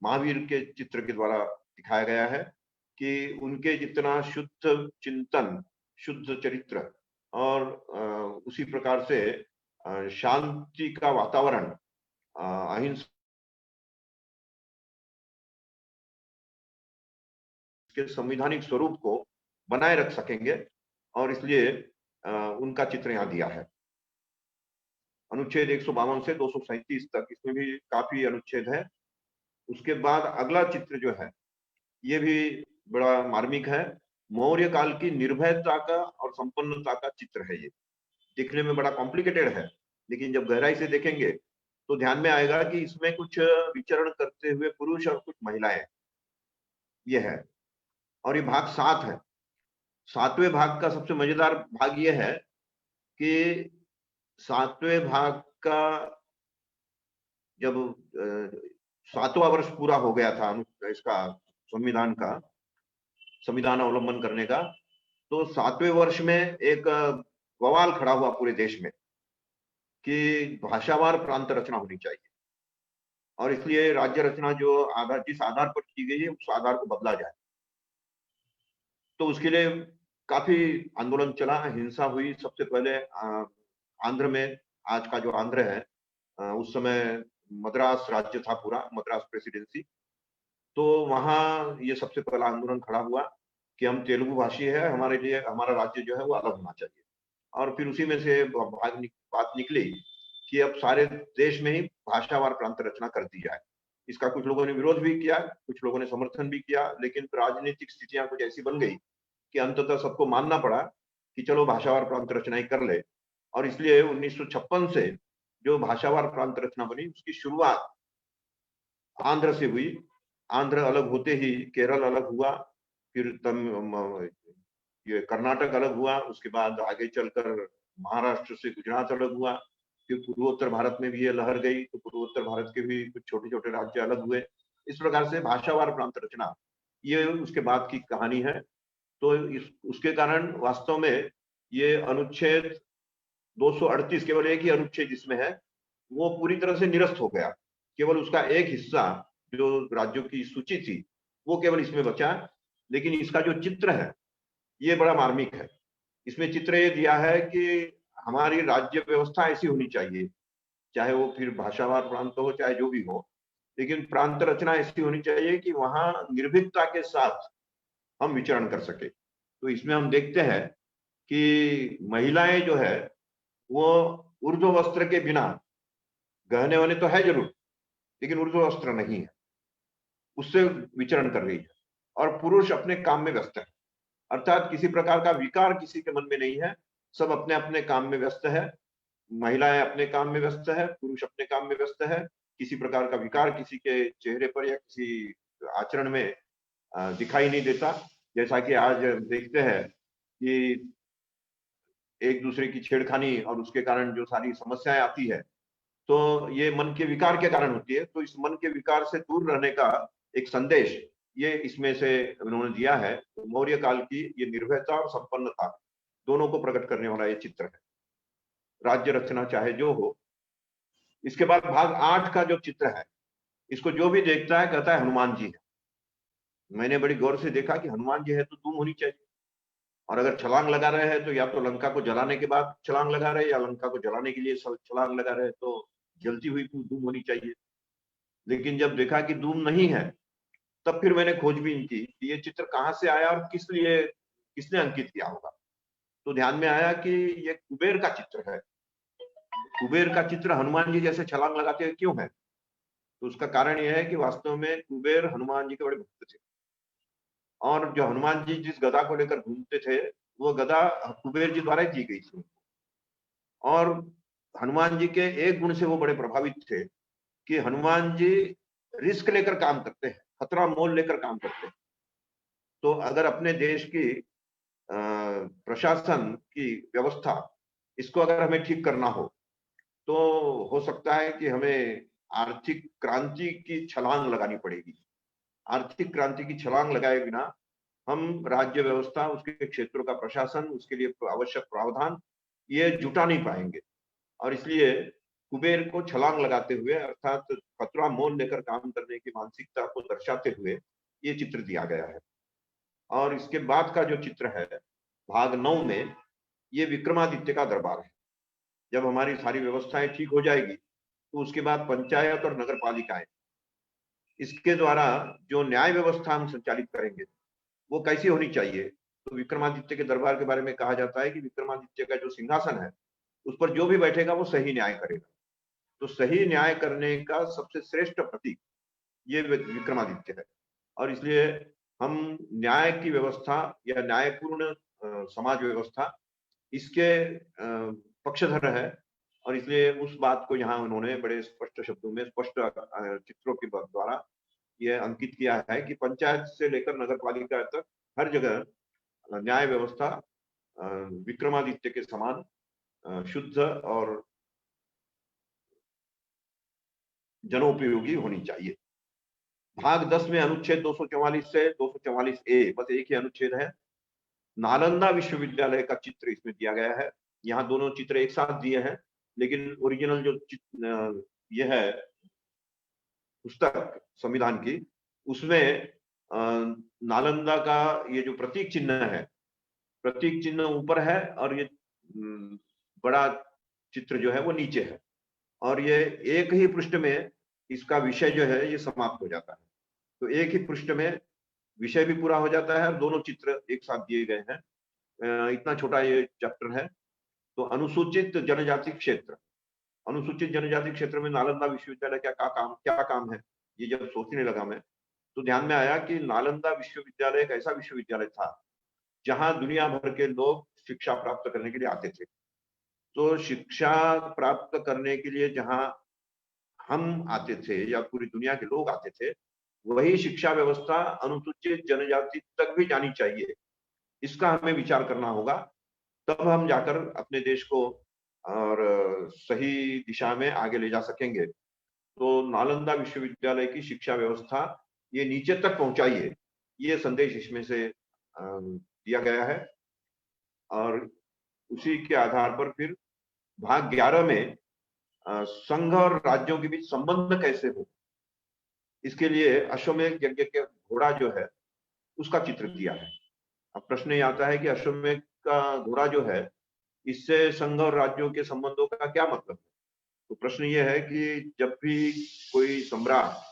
महावीर के चित्र के द्वारा दिखाया गया है कि उनके जितना शुद्ध चिंतन, शुद्ध चरित्र और उसी प्रकार से शांति का वातावरण, अहिंसा के संवैधानिक स्वरूप को बनाए रख सकेंगे। और इसलिए उनका चित्र यहाँ दिया है। अनुच्छेद 152 से 237 तक, इसमें भी काफी अनुच्छेद है। उसके बाद अगला चित्र जो है ये भी बड़ा मार्मिक है। मौर्य काल की निर्भयता का और संपन्नता का चित्र है। ये दिखने में बड़ा कॉम्प्लिकेटेड है, लेकिन जब गहराई से देखेंगे तो ध्यान में आएगा कि इसमें कुछ विचरण करते हुए पुरुष और कुछ महिलाएं, ये है। और ये भाग 7 है। 7वें भाग का सबसे मजेदार भाग ये है कि 7वें भाग का जब 7वां वर्ष पूरा हो गया था इसका संविधान अवलंबन करने का, तो 7वें वर्ष में एक बवाल खड़ा हुआ पूरे देश में कि भाषावार प्रांत रचना होनी चाहिए। और इसलिए राज्य रचना जो जिस आधार पर की गई है उस आधार को बदला जाए। तो उसके लिए काफी आंदोलन चला, हिंसा हुई। सबसे पहले आंध्र में, आज का जो आंध्र है, उस समय मद्रास राज्य था पूरा, मद्रास प्रेसिडेंसी। तो वहां ये सबसे पहला आंदोलन खड़ा हुआ कि हम तेलुगु भाषी है, हमारे लिए हमारा राज्य जो है वो अलग होना चाहिए। और फिर उसी में से बात निकली कि अब सारे देश में ही भाषावार प्रांत रचना कर दी जाए। इसका कुछ लोगों ने विरोध भी किया, कुछ लोगों ने समर्थन भी किया, लेकिन राजनीतिक स्थितियां कुछ ऐसी बन गई कि अंततः सबको मानना पड़ा कि चलो भाषावार प्रांत रचना ही कर ले। और इसलिए 1956 से जो भाषावार प्रांत रचना बनी, उसकी शुरुआत आंध्र से हुई। आंध्र अलग होते ही केरल अलग हुआ, फिर ये कर्नाटक अलग हुआ, उसके बाद आगे चलकर महाराष्ट्र से गुजरात अलग हुआ, फिर पूर्वोत्तर भारत में भी ये लहर गई, तो पूर्वोत्तर भारत के भी कुछ छोटे छोटे राज्य अलग हुए। इस प्रकार से भाषावार प्रांत रचना ये उसके बाद की कहानी है। तो उसके कारण वास्तव में ये अनुच्छेद 238, केवल एक ही अनुच्छेद जिसमें है, वो पूरी तरह से निरस्त हो गया। केवल उसका एक हिस्सा जो राज्यों की सूची थी वो केवल इसमें बचा। लेकिन इसका जो चित्र है ये बड़ा मार्मिक है। इसमें चित्र ये दिया है कि हमारी राज्य व्यवस्था ऐसी होनी चाहिए, चाहे वो फिर भाषावार प्रांत हो चाहे जो भी हो, लेकिन प्रांत रचना ऐसी होनी चाहिए कि वहां निर्भीकता के साथ हम विचरण कर सके। तो इसमें हम देखते हैं कि महिलाएं जो है वो ऊर्ध्व वस्त्र के बिना, गहने वहने तो है जरूर लेकिन ऊर्ध्व वस्त्र नहीं है, उससे विचरण कर रही है। और पुरुष अपने काम में व्यस्त है, अर्थात किसी प्रकार का विकार किसी के मन में नहीं है, सब अपने अपने काम में व्यस्त है। महिलाएं अपने काम में व्यस्त है, पुरुष अपने काम में व्यस्त है। किसी प्रकार का विकार किसी के चेहरे पर या किसी आचरण में दिखाई नहीं देता। जैसा कि आज देखते हैं कि एक दूसरे की छेड़खानी और उसके कारण जो सारी समस्याएं आती है, तो ये मन के विकार के कारण होती है। तो इस मन के विकार से दूर रहने का एक संदेश ये इसमें से उन्होंने दिया है। तो मौर्य काल की ये निर्भयता और संपन्नता दोनों को प्रकट करने वाला ये चित्र है, राज्य रचना चाहे जो हो। इसके बाद भाग 8 का जो चित्र है, इसको जो भी देखता है कहता है हनुमान जी है। मैंने बड़ी गौर से देखा कि हनुमान जी है तो धूम होनी चाहिए, और अगर छलांग लगा रहे हैं तो या तो लंका को जलाने के बाद छलांग लगा रहे हैं या लंका को जलाने के लिए छलांग लगा रहे हैं, तो जलती हुई धूम होनी चाहिए। लेकिन जब देखा कि धूम नहीं है, तब फिर मैंने खोजबीन की कि ये चित्र कहाँ से आया और किस लिए, किसने अंकित किया होगा। तो ध्यान में आया कि ये कुबेर का चित्र है। कुबेर का चित्र हनुमान जी जैसे छलांग लगाते हुए क्यों है? तो उसका कारण यह है कि वास्तव में कुबेर हनुमान जी के बड़े भक्त थे, और जो हनुमान जी जिस गदा को लेकर घूमते थे वो गदा कुबेर जी द्वारा दी गई थी। और हनुमान जी के एक गुण से वो बड़े प्रभावित थे कि हनुमान जी रिस्क लेकर काम करते हैं, खतरा मोल लेकर काम करते हैं। तो अगर अपने देश की प्रशासन की व्यवस्था, इसको अगर हमें ठीक करना हो, तो हो सकता है कि हमें आर्थिक क्रांति की छलांग लगानी पड़ेगी। आर्थिक क्रांति की छलांग लगाए बिना हम राज्य व्यवस्था, उसके क्षेत्रों का प्रशासन, उसके लिए आवश्यक प्रावधान ये जुटा नहीं पाएंगे। और इसलिए कुबेर को छलांग लगाते हुए, अर्थात खतरा मोल लेकर काम करने की मानसिकता को दर्शाते हुए ये चित्र दिया गया है। और इसके बाद का जो चित्र है भाग 9 में, ये विक्रमादित्य का दरबार है। जब हमारी सारी व्यवस्थाएं ठीक हो जाएगी तो उसके बाद पंचायत और नगर पालिकाएं, इसके द्वारा जो न्याय व्यवस्था हम संचालित करेंगे वो कैसी होनी चाहिए। तो विक्रमादित्य के दरबार के बारे में कहा जाता है कि विक्रमादित्य का जो सिंहासन है उस पर जो भी बैठेगा वो सही न्याय करेगा। तो सही न्याय करने का सबसे श्रेष्ठ प्रतीक ये विक्रमादित्य है। और इसलिए हम न्याय की व्यवस्था या न्यायपूर्ण समाज व्यवस्था, इसके पक्षधर है। और इसलिए उस बात को यहाँ उन्होंने बड़े स्पष्ट शब्दों में, स्पष्ट चित्रों के द्वारा यह अंकित किया है कि पंचायत से लेकर नगर पालिका तक हर जगह न्याय व्यवस्था विक्रमादित्य के समान शुद्ध और जनोपयोगी होनी चाहिए। भाग 10 में अनुच्छेद 244 से 244 ए, बस एक ही अनुच्छेद है। नालंदा विश्वविद्यालय का चित्र इसमें दिया गया है। यहाँ दोनों चित्र एक साथ दिए हैं, लेकिन ओरिजिनल जो यह है पुस्तक संविधान की, उसमें नालंदा का ये जो प्रतीक चिन्ह है, प्रतीक चिन्ह ऊपर है और ये बड़ा चित्र जो है वो नीचे है, और ये एक ही पृष्ठ में इसका विषय जो है ये समाप्त हो जाता है। तो एक ही पृष्ठ में विषय भी पूरा हो जाता है और दोनों चित्र एक साथ दिए गए हैं। इतना छोटा ये चैप्टर है। तो अनुसूचित जनजाति क्षेत्र, अनुसूचित जनजाति क्षेत्र में नालंदा विश्वविद्यालय क्या काम है, ये जब सोचने लगा मैं तो ध्यान में आया कि नालंदा विश्वविद्यालय एक ऐसा विश्वविद्यालय था जहां दुनिया भर के लोग शिक्षा प्राप्त करने के लिए आते थे। तो शिक्षा प्राप्त करने के लिए जहां हम आते थे या पूरी दुनिया के लोग आते थे, वही शिक्षा व्यवस्था अनुसूचित जनजाति तक भी जानी चाहिए। इसका हमें विचार करना होगा, तब हम जाकर अपने देश को और सही दिशा में आगे ले जा सकेंगे। तो नालंदा विश्वविद्यालय की शिक्षा व्यवस्था ये नीचे तक पहुंचाइए, ये संदेश इसमें से दिया गया है। और उसी के आधार पर फिर भाग 11 में संघ और राज्यों के बीच संबंध कैसे हो, इसके लिए अश्वमेध यज्ञ के घोड़ा जो है उसका चित्र दिया है। अब प्रश्न ये आता है कि अश्वमेध का घोड़ा जो है, इससे संघ और राज्यों के संबंधों का क्या मतलब है। तो प्रश्न ये है कि जब भी कोई सम्राट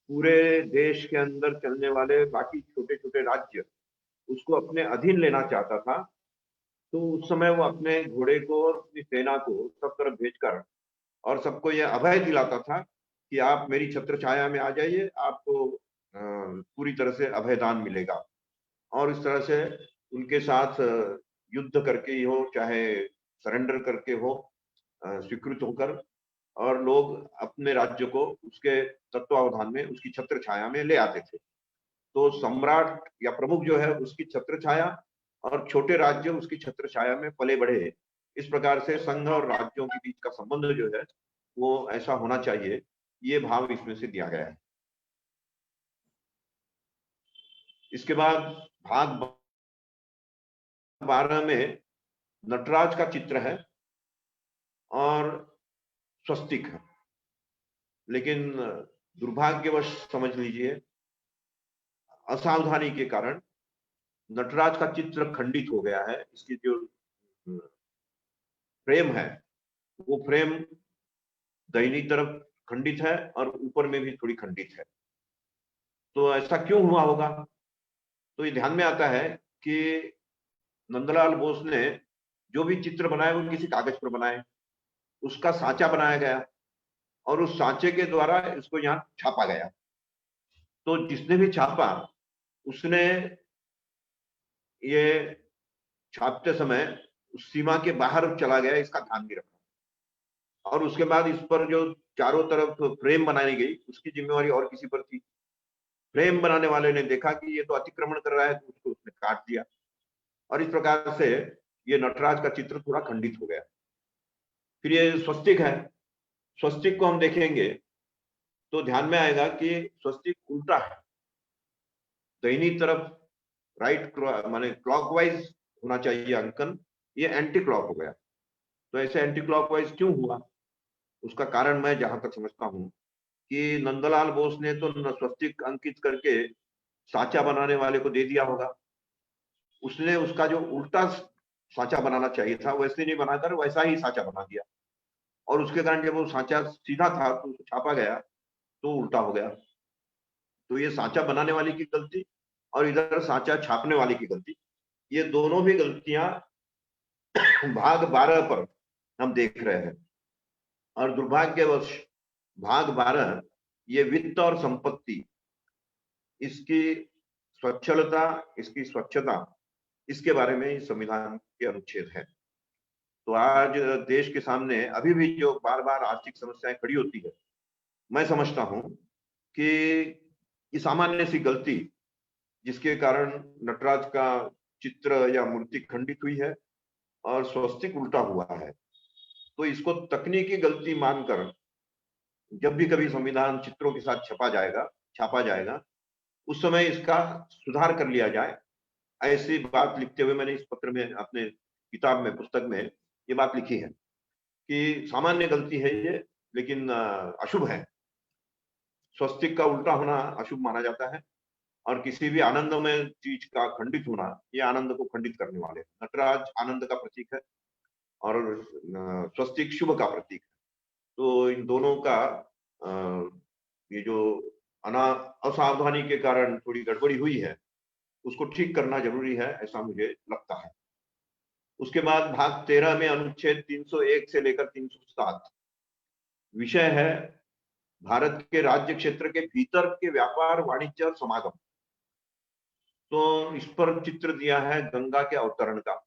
पूरे देश के अंदर चलने वाले बाकी छोटे छोटे राज्य उसको अपने अधीन लेना चाहता था, तो उस समय वो अपने घोड़े को और अपनी सेना को सब तरफ भेजकर और सबको ये अभय दिलाता था कि आप मेरी छत्र छाया में आ जाइए, आपको पूरी तरह से अभयदान मिलेगा। और इस तरह से उनके साथ युद्ध करके ही हो, चाहे सरेंडर करके हो, स्वीकृत होकर, और लोग अपने राज्य को उसके तत्वावधान में उसकी छत्र छाया में ले आते थे। तो सम्राट या प्रमुख जो है उसकी छत्र छाया और छोटे राज्य उसकी छत्र छाया में पले बढ़े। इस प्रकार से संघ और राज्यों के बीच का संबंध जो है वो ऐसा होना चाहिए, ये भाव इसमें से दिया गया है। इसके बाद भाग 12 में नटराज का चित्र है और स्वस्तिक है, लेकिन दुर्भाग्यवश समझ लीजिए असावधानी के कारण नटराज का चित्र खंडित हो गया है। इसकी जो फ्रेम है वो फ्रेम दाहिनी तरफ खंडित है और ऊपर में भी थोड़ी खंडित है। तो ऐसा क्यों हुआ होगा? तो ये ध्यान में आता है कि नंदलाल बोस ने जो भी चित्र बनाए वो किसी कागज पर बनाए, उसका सांचा बनाया गया और उस सांचे के द्वारा इसको यहाँ छापा गया। तो जिसने भी छापा उसने ये छापते समय उस सीमा के बाहर चला गया, इसका ध्यान भी रखा। और उसके बाद इस पर जो चारों तरफ फ्रेम बनाई गई उसकी जिम्मेवारी और किसी पर थी। फ्रेम बनाने वाले ने देखा कि ये तो अतिक्रमण कर रहा है, तो उसको उसने काट दिया और इस प्रकार से ये नटराज का चित्र थोड़ा खंडित हो गया। फिर ये स्वस्तिक है, स्वस्तिक को हम देखेंगे तो ध्यान में आएगा कि स्वस्तिक उल्टा है, दाहिनी तरफ राइट माने क्लॉकवाइज होना चाहिए अंकन, ये एंटी क्लॉक हो गया। तो ऐसे एंटी क्लॉकवाइज क्यों हुआ, उसका कारण मैं जहां तक समझता हूं कि नंदलाल बोस ने तो स्वस्तिक अंकित करके साचा बनाने वाले को दे दिया होगा, उसने उसका जो उल्टा साचा बनाना चाहिए था वैसे नहीं बनाकर वैसा ही साचा बना दिया, और उसके कारण जब वो साचा सीधा था तो उसको छापा गया तो उल्टा हो गया। तो ये साचा बनाने वाले की गलती और इधर साचा छापने वाले की गलती, ये दोनों भी गलतियां भाग 12 पर हम देख रहे हैं। और दुर्भाग्यवश भाग 12 ये वित्त और संपत्ति, इसकी स्वच्छलता, इसकी स्वच्छता, इसके बारे में संविधान के अनुच्छेद है। तो आज देश के सामने अभी भी जो बार बार आर्थिक समस्याएं खड़ी होती है, मैं समझता हूं कि ये सामान्य सी गलती जिसके कारण नटराज का चित्र या मूर्ति खंडित हुई है और स्वस्तिक उल्टा हुआ है, तो इसको तकनीकी गलती मानकर जब भी कभी संविधान चित्रों के साथ छापा जाएगा उस समय इसका सुधार कर लिया जाए। ऐसी बात लिखते हुए मैंने इस पत्र में, अपने किताब में, पुस्तक में ये बात लिखी है कि सामान्य गलती है ये, लेकिन अशुभ है। स्वस्तिक का उल्टा होना अशुभ माना जाता है और किसी भी आनंदमय चीज का खंडित होना, ये आनंद को खंडित करने वाले हैं। नटराज आनंद का प्रतीक है और स्वस्तिक शुभ का प्रतीक है। तो इन दोनों का ये जो असावधानी के कारण थोड़ी गड़बड़ी हुई है, उसको ठीक करना जरूरी है, ऐसा मुझे लगता है। उसके बाद भाग 13 में अनुच्छेद 301 से लेकर 307 विषय है भारत के राज्य क्षेत्र के भीतर के व्यापार, वाणिज्य और समागम। तो इस पर चित्र दिया है गंगा के अवतरण का,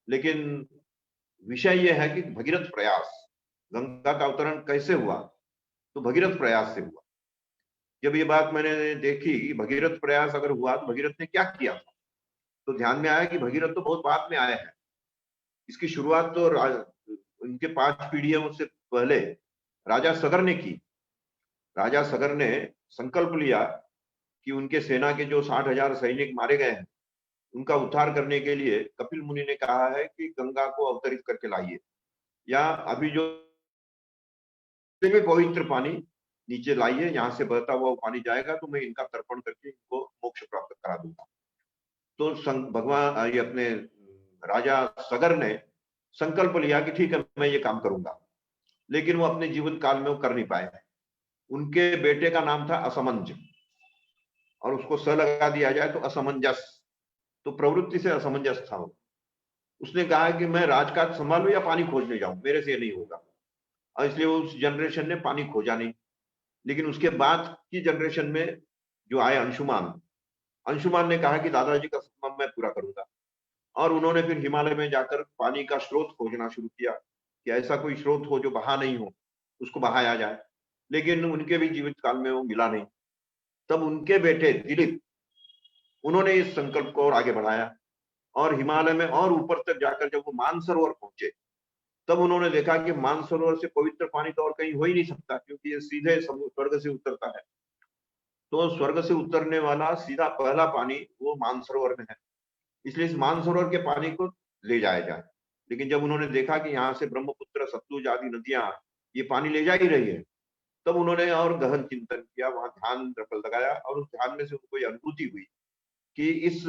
लेकिन विषय यह है कि भगीरथ प्रयास, गंगा का अवतरण कैसे हुआ, तो भगीरथ प्रयास से हुआ। जब ये बात मैंने देखी कि भगीरथ प्रयास अगर हुआ तो भगीरथ ने क्या किया था, तो ध्यान में आया कि भगीरथ तो बहुत बाद में आए हैं। इसकी शुरुआत तो उनके 5 पीढ़ियों से पहले राजा सगर ने की। राजा सगर ने संकल्प लिया कि उनके सेना के जो 60,000 सैनिक मारे गए हैं, उनका उद्धार करने के लिए कपिल मुनि ने कहा है कि गंगा को अवतरित करके लाइए, या अभी जो भी पवित्र पानी नीचे लाइए, यहाँ से बहता हुआ पानी जाएगा तो मैं इनका तर्पण करके इनको मोक्ष प्राप्त करा दूंगा। तो भगवान ये अपने राजा सगर ने संकल्प लिया कि ठीक है, मैं ये काम करूंगा, लेकिन वो अपने जीवन काल में वो कर नहीं पाए। उनके बेटे का नाम था असमंज, और उसको स लगा दिया जाए तो असमंजस, तो प्रवृत्ति से असमंजस था वो। उसने कहा कि मैं राजकाज संभालू या पानी खोजने जाऊं, मेरे से ये नहीं होगा, और इसलिए उस जनरेशन ने पानी खोजा नहीं। लेकिन उसके बाद की जनरेशन में जो आए अंशुमान ने कहा कि दादाजी का सपना मैं पूरा करूंगा, और उन्होंने फिर हिमालय में जाकर पानी का स्रोत खोजना शुरू किया कि ऐसा कोई स्रोत हो जो बहा नहीं हो, उसको बहाया जाए। लेकिन उनके भी जीवित काल में वो मिला नहीं। तब उनके बेटे दिलीप, उन्होंने इस संकल्प को और आगे बढ़ाया, और हिमालय में और ऊपर तक जाकर जब वो मानसरोवर पहुंचे, तब उन्होंने देखा कि मानसरोवर से पवित्र पानी तो और कहीं हो ही नहीं सकता, क्योंकि ये सीधे स्वर्ग से उतरता है। तो स्वर्ग से उतरने वाला सीधा पहला पानी वो मानसरोवर में है, इसलिए इस मानसरोवर के पानी को ले जाया जाए। लेकिन जब उन्होंने देखा कि यहाँ से ब्रह्मपुत्र, सतलुज आदि नदियां ये पानी ले जा ही रही है, तब उन्होंने और गहन चिंतन किया, वहां ध्यान लगाया, और उस ध्यान में से उनको ये अनुभूति हुई कि इस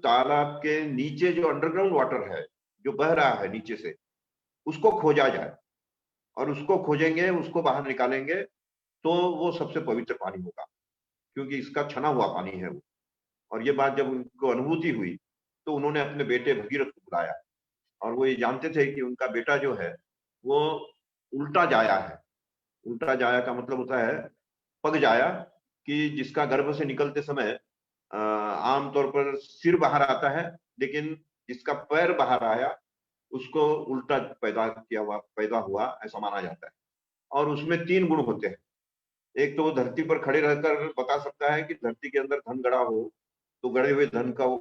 तालाब के नीचे जो अंडरग्राउंड वाटर है, जो बह रहा है नीचे से, उसको खोजा जाए, और उसको खोजेंगे, उसको बाहर निकालेंगे, तो वो सबसे पवित्र पानी होगा, क्योंकि इसका छना हुआ पानी है वो। और ये बात जब उनको अनुभूति हुई, तो उन्होंने अपने बेटे भगीरथ को बुलाया, और वो ये जानते थे कि उनका बेटा जो है वो उल्टा जाया है। उल्टा जाया का मतलब होता है पग जाया, कि जिसका गर्भ से निकलते समय आमतौर पर सिर बाहर आता है, लेकिन जिसका पैर बाहर आया उसको उल्टा पैदा हुआ ऐसा माना जाता है। और उसमें 3 गुण होते हैं। एक तो वो धरती पर खड़े रहकर बता सकता है कि धरती के अंदर धन गड़ा हो, तो गड़े हुए धन का वो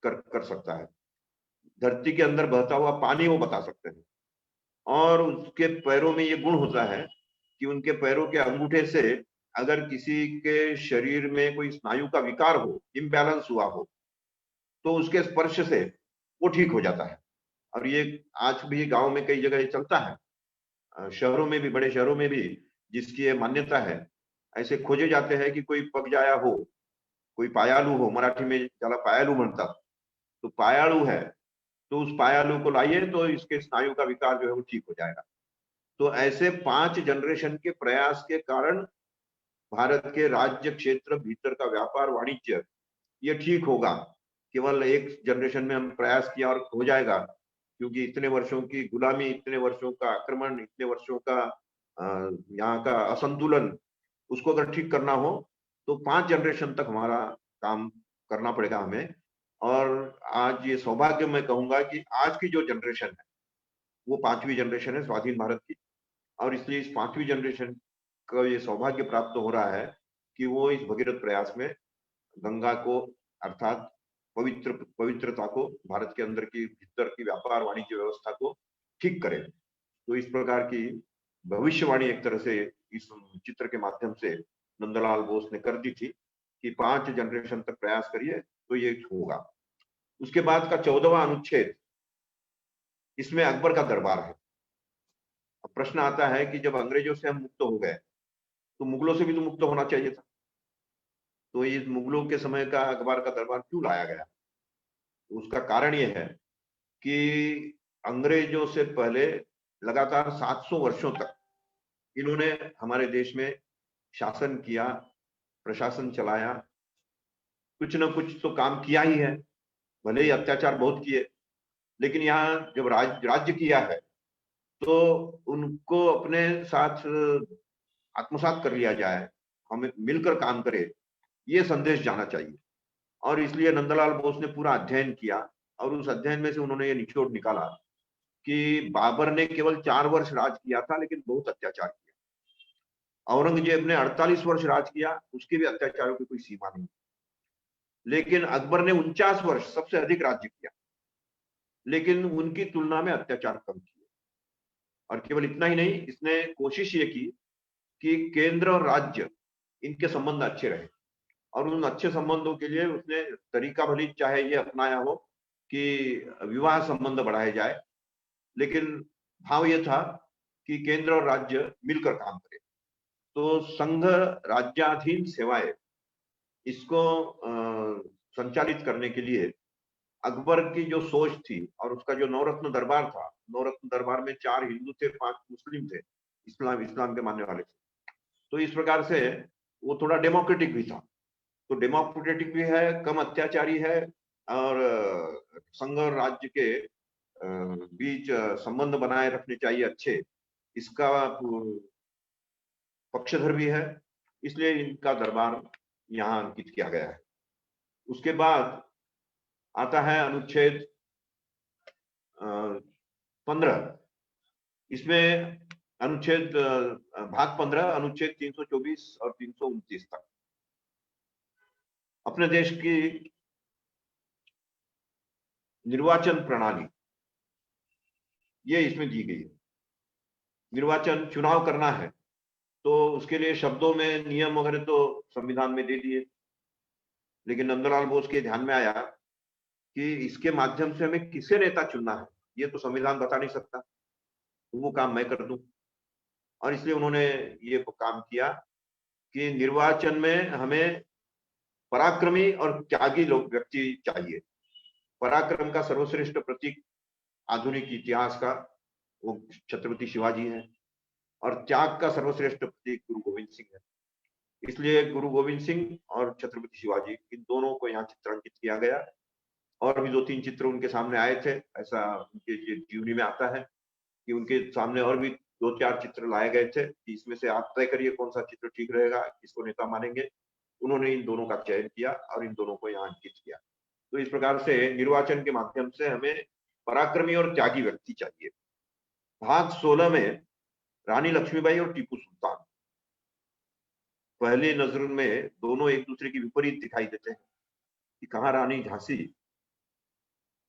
कर सकता है। धरती के अंदर बहता हुआ पानी वो बता सकते हैं। और उसके पैरों में ये गुण होता है कि उनके पैरों के अंगूठे से अगर किसी के शरीर में कोई स्नायु का विकार हो, इम्बैलेंस हुआ हो, तो उसके स्पर्श से वो ठीक हो जाता है। और ये आज भी गांव में कई जगह चलता है, शहरों में भी, बड़े शहरों में भी जिसकी ये मान्यता है। ऐसे खोजे जाते हैं कि कोई पग जाया हो, कोई पायालू हो, मराठी में ज्यादा पायालू बनता, तो पायालू है, तो उस पायालू को लाइए तो इसके स्नायु का विकार जो है वो ठीक हो जाएगा। तो ऐसे 5 जनरेशन के प्रयास के कारण भारत के राज्य क्षेत्र भीतर का व्यापार, वाणिज्य ये ठीक होगा। केवल एक जनरेशन में हम प्रयास किया और हो जाएगा, क्योंकि इतने वर्षों की गुलामी, इतने वर्षों का आक्रमण, इतने वर्षों का यहाँ का असंतुलन, उसको अगर ठीक करना हो तो 5 जनरेशन तक हमारा काम करना पड़ेगा हमें। और आज ये सौभाग्य मैं कहूंगा कि आज की जो जनरेशन है वो 5वीं जनरेशन है स्वाधीन भारत की, और इसलिए इस 5वीं जनरेशन को ये सौभाग्य प्राप्त हो रहा है कि वो इस भगीरथ प्रयास में गंगा को, अर्थात पवित्रता को, भारत के अंदर की भीतर की व्यापार वाणिज्य व्यवस्था को ठीक करें। तो इस प्रकार की भविष्यवाणी एक तरह से इस चित्र के माध्यम से नंदलाल बोस ने कर दी थी कि 5 जनरेशन तक प्रयास करिए तो ये होगा। उसके बाद का 14वां अनुच्छेद, इसमें अकबर का दरबार है। अब प्रश्न आता है कि जब अंग्रेजों से हम मुक्त हो गए तो मुगलों से भी तो मुक्त होना चाहिए था। तो इस मुगलों के समय का अकबर का दरबार क्यों लाया गया? तो उसका कारण यह है कि अंग्रेजों से पहले लगातार 700 वर्षों तक इन्होंने हमारे देश में शासन किया, प्रशासन चलाया, कुछ न कुछ तो काम किया ही है, भले ही अत्याचार बहुत किए, लेकिन यहाँ जब राज्य किया है तो उनको अपने साथ आत्मसात कर लिया जाए, हमें मिलकर काम करे, ये संदेश जाना चाहिए। और इसलिए नंदलाल बोस ने पूरा अध्ययन किया और उस अध्ययन में से उन्होंने ये निचोड़ निकाला कि बाबर ने केवल 4 वर्ष राज किया था, लेकिन बहुत अत्याचार किया। औरंगजेब ने 48 वर्ष राज किया, उसके भी अत्याचारों की कोई सीमा नहीं। लेकिन अकबर ने 49 वर्ष सबसे अधिक राज्य किया, लेकिन उनकी तुलना में अत्याचार कम किए। और केवल इतना ही नहीं, इसने कोशिश ये की कि केंद्र और राज्य इनके संबंध अच्छे रहे, और उन अच्छे संबंधों के लिए उसने तरीका भले चाहे ये अपनाया हो कि विवाह संबंध बढ़ाए जाए, लेकिन भाव ये था कि केंद्र और राज्य मिलकर काम करें। तो संघ राज्याधीन सेवाएं, इसको संचालित करने के लिए अकबर की जो सोच थी और उसका जो नवरत्न दरबार था, नवरत्न दरबार में 4 हिंदू थे, 5 मुस्लिम थे, इस्लाम के मानने वाले थे। तो इस प्रकार से वो थोड़ा डेमोक्रेटिक भी था। तो डेमोक्रेटिक भी है, कम अत्याचारी है, और संघ और राज्य के बीच संबंध बनाए रखने चाहिए अच्छे, इसका पक्षधर भी है, इसलिए इनका दरबार यहाँ अंकित किया गया है। उसके बाद आता है अनुच्छेद 15। इसमें अनुच्छेद भाग 15 अनुच्छेद 324 और 329 तक अपने देश की निर्वाचन प्रणाली ये इसमें दी गई है। निर्वाचन चुनाव करना है तो उसके लिए शब्दों में नियम वगैरह तो संविधान में दे दिए, लेकिन नंदलाल बोस के ध्यान में आया कि इसके माध्यम से हमें किसे नेता चुनना है ये तो संविधान बता नहीं सकता, तो वो काम मैं कर दूं। और इसलिए उन्होंने ये काम किया कि निर्वाचन में हमें पराक्रमी और त्यागी लोग व्यक्ति चाहिए। पराक्रम का सर्वश्रेष्ठ प्रतीक आधुनिक इतिहास का वो छत्रपति शिवाजी है, और त्याग का सर्वश्रेष्ठ प्रतीक गुरु गोविंद सिंह है। इसलिए गुरु गोविंद सिंह और छत्रपति शिवाजी, इन दोनों को यहाँ चित्रांकित किया गया। और भी 2-3 चित्र उनके सामने आए थे, ऐसा उनके जीवनी में आता है कि उनके सामने और भी 2-4 चित्र लाए गए थे कि इसमें से आप तय करिए कौन सा चित्र ठीक रहेगा, किसको नेता मानेंगे। उन्होंने इन दोनों का चयन किया और इन दोनों को यहाँ अंकित किया। तो इस प्रकार से निर्वाचन के माध्यम से हमें पराक्रमी और त्यागी व्यक्ति चाहिए। भाग 16 में रानी लक्ष्मीबाई और टीपू सुल्तान, पहली नजर में दोनों एक दूसरे की विपरीत दिखाई देते हैं कि कहाँ रानी झांसी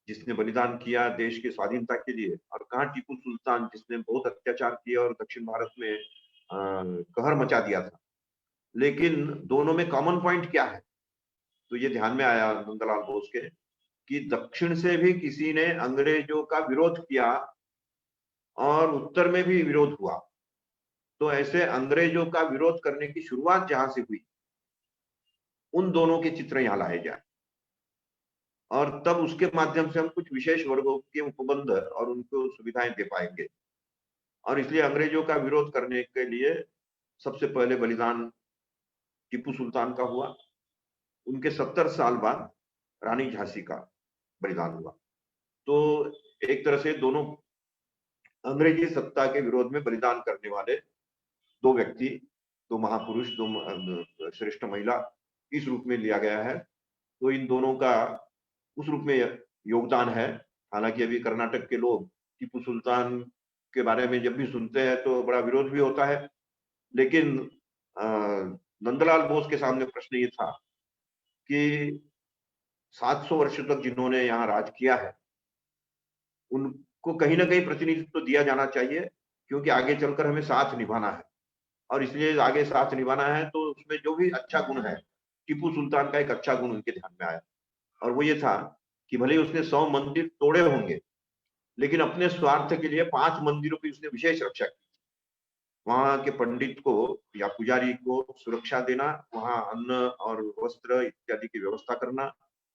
जिसने बलिदान किया देश की स्वाधीनता के लिए, और कहाँ टीपू सुल्तान जिसने बहुत अत्याचार किया और दक्षिण भारत में कहर मचा दिया था। लेकिन दोनों में कॉमन पॉइंट क्या है? तो ये ध्यान में आया नंदलाल बोस के कि दक्षिण से भी किसी ने अंग्रेजों का विरोध किया और उत्तर में भी विरोध हुआ। तो ऐसे अंग्रेजों का विरोध करने की शुरुआत जहां से हुई, उन दोनों के चित्र यहाँ लाए जाए, और तब उसके माध्यम से हम कुछ विशेष वर्गों के उपबंध और उनको सुविधाएं दे पाएंगे। और इसलिए अंग्रेजों का विरोध करने के लिए सबसे पहले बलिदान टीपू सुल्तान का हुआ। उनके 70 साल बाद रानी झांसी का बलिदान हुआ। तो एक तरह से दोनों अंग्रेजी सत्ता के विरोध में बलिदान करने वाले दो व्यक्ति, दो महापुरुष, दो श्रेष्ठ महिला इस रूप में लिया गया है। तो इन दोनों का उस रूप में योगदान है। हालांकि अभी कर्नाटक के लोग टीपू सुल्तान के बारे में जब भी सुनते हैं तो बड़ा विरोध भी होता है, लेकिन नंदलाल बोस के सामने प्रश्न ये था कि 700 वर्ष तक जिन्होंने यहाँ राज किया है उनको कहीं ना कहीं प्रतिनिधित्व तो दिया जाना चाहिए, क्योंकि आगे चलकर हमें साथ निभाना है। और इसलिए आगे साथ निभाना है तो उसमें जो भी अच्छा गुण है, टीपू सुल्तान का एक अच्छा गुण उनके ध्यान में आया, और वो ये था कि भले उसने 100 मंदिर तोड़े होंगे, लेकिन अपने स्वार्थ के लिए 5 मंदिरों की उसने विशेष रक्षा की। वहां के पंडित को या पुजारी को सुरक्षा देना, वहां अन्न और वस्त्र इत्यादि की व्यवस्था करना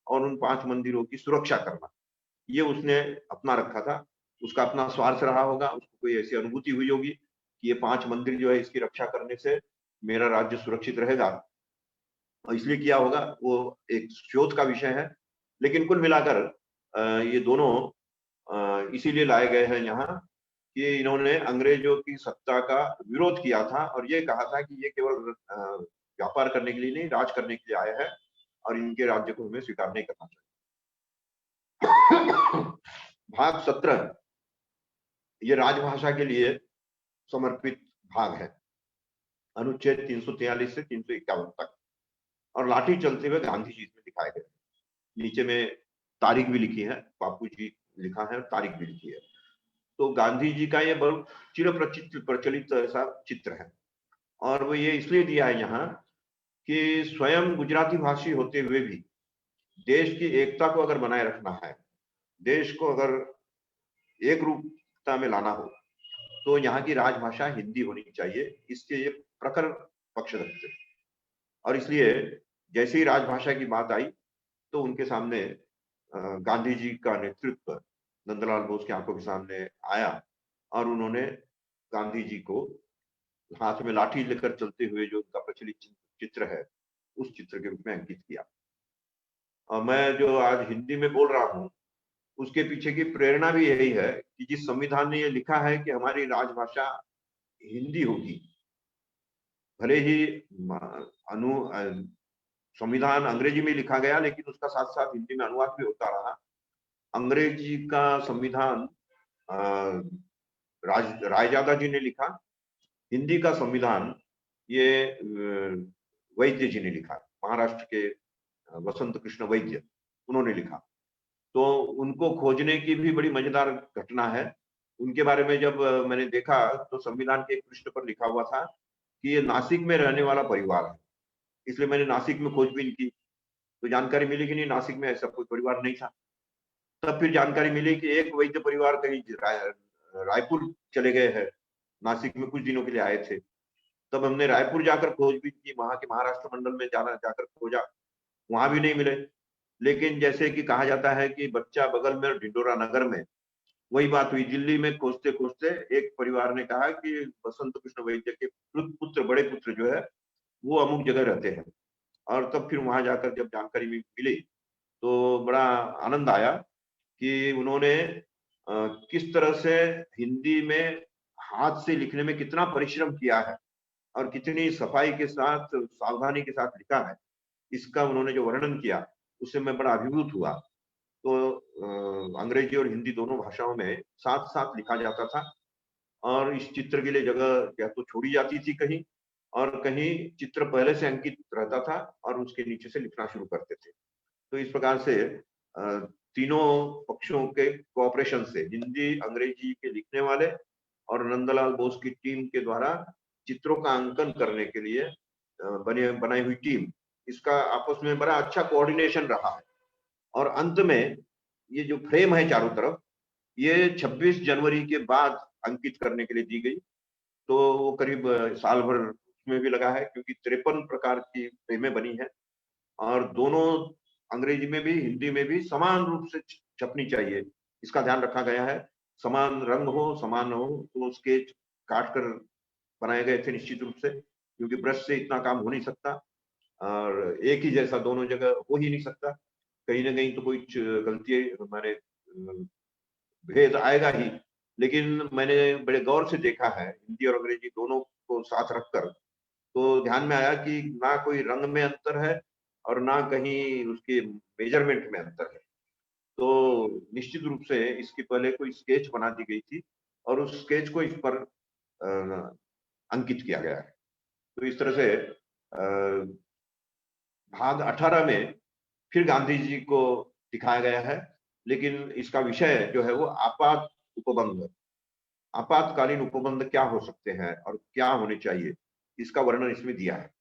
और उन 5 मंदिरों की सुरक्षा करना, ये उसने अपना रखा था। उसका अपना स्वार्थ रहा होगा, उसको कोई ऐसी अनुभूति हुई होगी कि ये 5 मंदिर जो है इसकी रक्षा करने से मेरा राज्य सुरक्षित रहेगा, और इसलिए किया होगा, वो एक शोध का विषय है। लेकिन कुल मिलाकर ये दोनों इसीलिए लाए गए हैं यहाँ कि इन्होंने अंग्रेजों की सत्ता का विरोध किया था और ये कहा था कि ये केवल व्यापार करने के लिए नहीं, राज करने के लिए आए हैं और इनके राज्य को हमें स्वीकार नहीं करना चाहिए। भाग 17 ये राजभाषा के लिए समर्पित भाग है, अनुच्छेद 343 से 351 तक, और लाठी चलते हुए गांधी जी इसमें दिखाए गए। नीचे में तारीख भी लिखी है, बापू जी लिखा है, तारीख भी लिखी है। तो गांधी जी का ये बहुत चिर प्रचलित ऐसा चित्र है, और वो ये इसलिए दिया है यहाँ कि स्वयं गुजराती भाषी होते हुए भी देश की एकता को अगर बनाए रखना है, देश को अगर एक रूपता में लाना हो, तो यहाँ की राजभाषा हिंदी होनी चाहिए, इसके ये प्रखर पक्ष रखते हैं। और इसलिए जैसे ही राजभाषा की बात आई तो उनके सामने गांधी जी का नेतृत्व नंदलाल बोस की आंखों के सामने आया और उन्होंने गांधी जी को हाथ में लाठी लेकर चलते हुए जो उनका प्रचलित चित्र है, उस चित्र के रूप में अंकित किया। और मैं जो आज हिंदी में बोल रहा हूँ, उसके पीछे की प्रेरणा भी यही है कि जिस संविधान ने ये लिखा है कि हमारी राजभाषा हिंदी होगी, भले ही संविधान अंग्रेजी में लिखा गया लेकिन उसका साथ साथ हिंदी में अनुवाद भी होता रहा। अंग्रेजी का संविधान रायजादा जी ने लिखा, हिंदी का संविधान ये वैद्य जी ने लिखा, महाराष्ट्र के वसंत कृष्ण वैद्य, उन्होंने लिखा। तो उनको खोजने की भी बड़ी मजेदार घटना है। उनके बारे में जब मैंने देखा तो संविधान के एक पृष्ठ पर लिखा हुआ था कि ये नासिक में रहने वाला परिवार है, इसलिए मैंने नासिक में खोजबीन की तो जानकारी मिली कि नहीं, नासिक में ऐसा कोई परिवार नहीं था। तब फिर जानकारी मिली कि एक वैद्य परिवार कहीं रायपुर चले गए हैं, नासिक में कुछ दिनों के लिए आए थे। तब हमने रायपुर जाकर खोजबीन की, वहां के महाराष्ट्र मंडल में जाकर खोजा, वहां भी नहीं मिले। लेकिन जैसे कि कहा जाता है कि बच्चा बगल में ढिंडोरा नगर में, वही बात हुई। दिल्ली में खोजते खोजते एक परिवार ने कहा कि बसंत कृष्ण वैद्य के पुत्र, बड़े पुत्र जो है वो अमुक जगह रहते हैं। और तब फिर वहां जाकर जब जानकारी मिली तो बड़ा आनंद आया कि उन्होंने किस तरह से हिंदी में हाथ से लिखने में कितना परिश्रम किया है और कितनी सफाई के साथ, सावधानी के साथ लिखा है, इसका उन्होंने जो वर्णन किया उससे मैं बड़ा अभिभूत हुआ। तो अंग्रेजी और हिंदी दोनों भाषाओं में साथ साथ लिखा जाता था और इस चित्र के लिए जगह या तो छोड़ी जाती थी कहीं, और कहीं चित्र पहले से अंकित रहता था और उसके नीचे से लिखना शुरू करते थे। तो इस प्रकार से तीनों पक्षों के कोऑपरेशन से, हिंदी अंग्रेजी के लिखने वाले और नंदलाल बोस की टीम के द्वारा चित्रों का अंकन करने के लिए बनाई हुई टीम, इसका आपस में बड़ा अच्छा कोऑर्डिनेशन रहा है। और अंत में ये जो फ्रेम है चारों तरफ, ये 26 जनवरी के बाद अंकित करने के लिए दी गई। तो वो करीब साल भर उसमें भी लगा है, क्योंकि 53 प्रकार की फ्रेमें बनी है और दोनों अंग्रेजी में भी हिंदी में भी समान रूप से छपनी चाहिए, इसका ध्यान रखा गया है। समान रंग हो, समान हो, तो स्केच काट कर बनाए गए थे निश्चित रूप से, क्योंकि ब्रश से इतना काम हो नहीं सकता और एक ही जैसा दोनों जगह हो ही नहीं सकता। कहीं ना कहीं तो कोई गलती हमारे भेद आएगा ही। लेकिन मैंने बड़े गौर से देखा है हिंदी और अंग्रेजी दोनों को साथ रखकर, तो ध्यान में आया कि ना कोई रंग में अंतर है और ना कहीं उसके मेजरमेंट में अंतर है। तो निश्चित रूप से इसकी पहले कोई स्केच बना दी गई थी और उस स्केच को इस पर अंकित किया गया है। तो इस तरह से भाग 18 में फिर गांधी जी को दिखाया गया है, लेकिन इसका विषय जो है वो आपात उपबंध, आपातकालीन उपबंध क्या हो सकते हैं और क्या होने चाहिए, इसका वर्णन इसमें दिया है।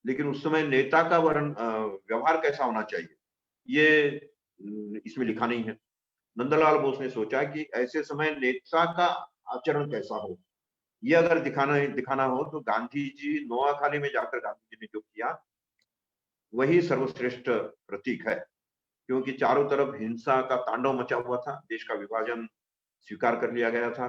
लेकिन उस समय नेता का व्यवहार कैसा होना चाहिए, ये इसमें लिखा नहीं है। नंदलाल बोस ने सोचा कि ऐसे समय नेता का आचरण कैसा हो, ये अगर दिखाना हो तो गांधी जी नोआखाली में जाकर गांधी जी ने जो किया वही सर्वश्रेष्ठ प्रतीक है, क्योंकि चारों तरफ हिंसा का तांडव मचा हुआ था, देश का विभाजन स्वीकार कर लिया गया था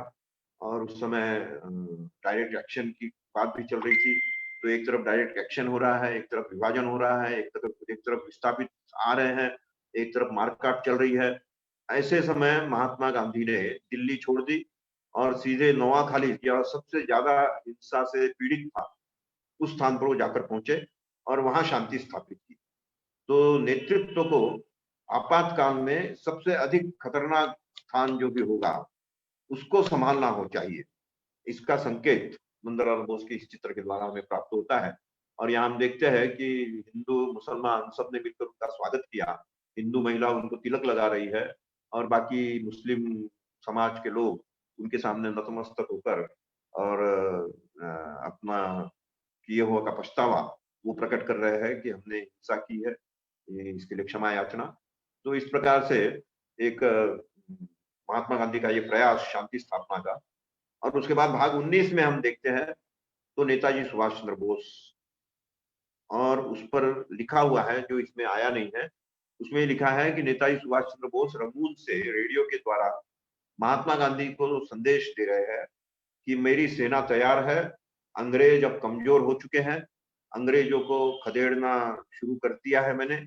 और उस समय डायरेक्ट एक्शन की बात भी चल रही थी। तो एक तरफ डायरेक्ट एक्शन हो रहा है, एक तरफ विभाजन हो रहा है, एक तरफ विस्थापित आ रहे हैं, एक तरफ मारकाट चल रही है। ऐसे समय महात्मा गांधी ने दिल्ली छोड़ दी और सीधे नोआखाली, या सबसे ज्यादा हिंसा से पीड़ित था, उस स्थान पर वो जाकर पहुंचे और वहां शांति स्थापित की। तो नेतृत्व को आपातकाल में सबसे अधिक खतरनाक स्थान जो भी होगा उसको संभालना हो चाहिए, इसका संकेत नंदलाल बोस के इस चित्र के द्वारा हमें प्राप्त होता है। और यहाँ हम देखते हैं कि हिंदू मुसलमान सबने मिलकर उनका स्वागत किया, हिंदू महिला उनको तिलक लगा रही है और बाकी मुस्लिम समाज के लोग उनके सामने नतमस्तक होकर और अपना किए हुआ का पछतावा वो प्रकट कर रहे हैं कि हमने हिंसा की है, इसके लिए क्षमा याचना। तो इस प्रकार से एक महात्मा गांधी का ये प्रयास शांति स्थापना का। और उसके बाद भाग 19 में हम देखते हैं तो नेताजी सुभाष चंद्र बोस, और उस पर लिखा हुआ है जो इसमें आया नहीं है, उसमें लिखा है कि नेताजी सुभाष चंद्र बोस रंगून से रेडियो के द्वारा महात्मा गांधी को संदेश दे रहे हैं कि मेरी सेना तैयार है, अंग्रेज अब कमजोर हो चुके हैं, अंग्रेजों को खदेड़ना शुरू कर दिया है मैंने,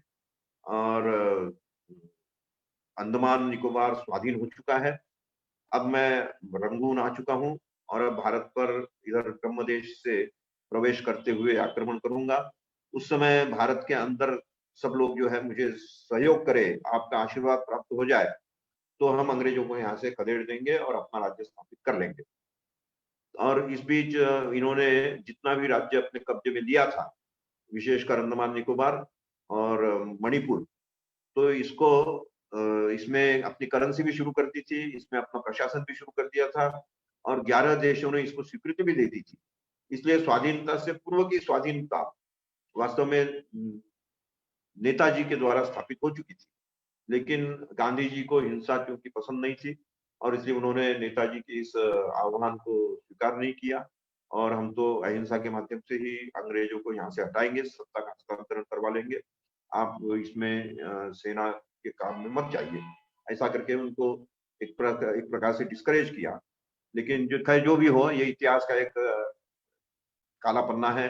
और अंडमान निकोबार स्वाधीन हो चुका है, अब मैं रंगून आ चुका हूं और अब भारत पर इधर ब्रह्मदेश से प्रवेश करते हुए आक्रमण करूंगा। उस समय भारत के अंदर सब लोग जो है मुझे सहयोग करे, आपका आशीर्वाद प्राप्त हो जाए तो हम अंग्रेजों को यहाँ से खदेड़ देंगे और अपना राज्य स्थापित कर लेंगे। और इस बीच इन्होंने जितना भी राज्य अपने कब्जे में लिया था, विशेषकर अंडमान निकोबार और मणिपुर, तो इसको इसमें अपनी करेंसी भी शुरू कर दी थी, इसमें अपना प्रशासन भी शुरू कर दिया था और 11 देशों ने इसको स्वीकृति भी दे दी थी। इसलिए स्वाधीनता से पूर्व की स्वाधीनता वास्तव में नेताजी के द्वारा स्थापित हो चुकी थी, लेकिन गांधी जी को हिंसा क्योंकि पसंद नहीं थी और इसलिए उन्होंने नेताजी के इस आह्वान को स्वीकार नहीं किया और हम तो अहिंसा के माध्यम से ही अंग्रेजों को यहाँ से हटाएंगे, सत्ता का हस्तांतरण करवा लेंगे, आप इसमें सेना के काम में मत जाइए, ऐसा करके उनको एक प्रकार से डिस्करेज किया। लेकिन जो खैर जो भी हो, ये इतिहास का एक काला पन्ना है।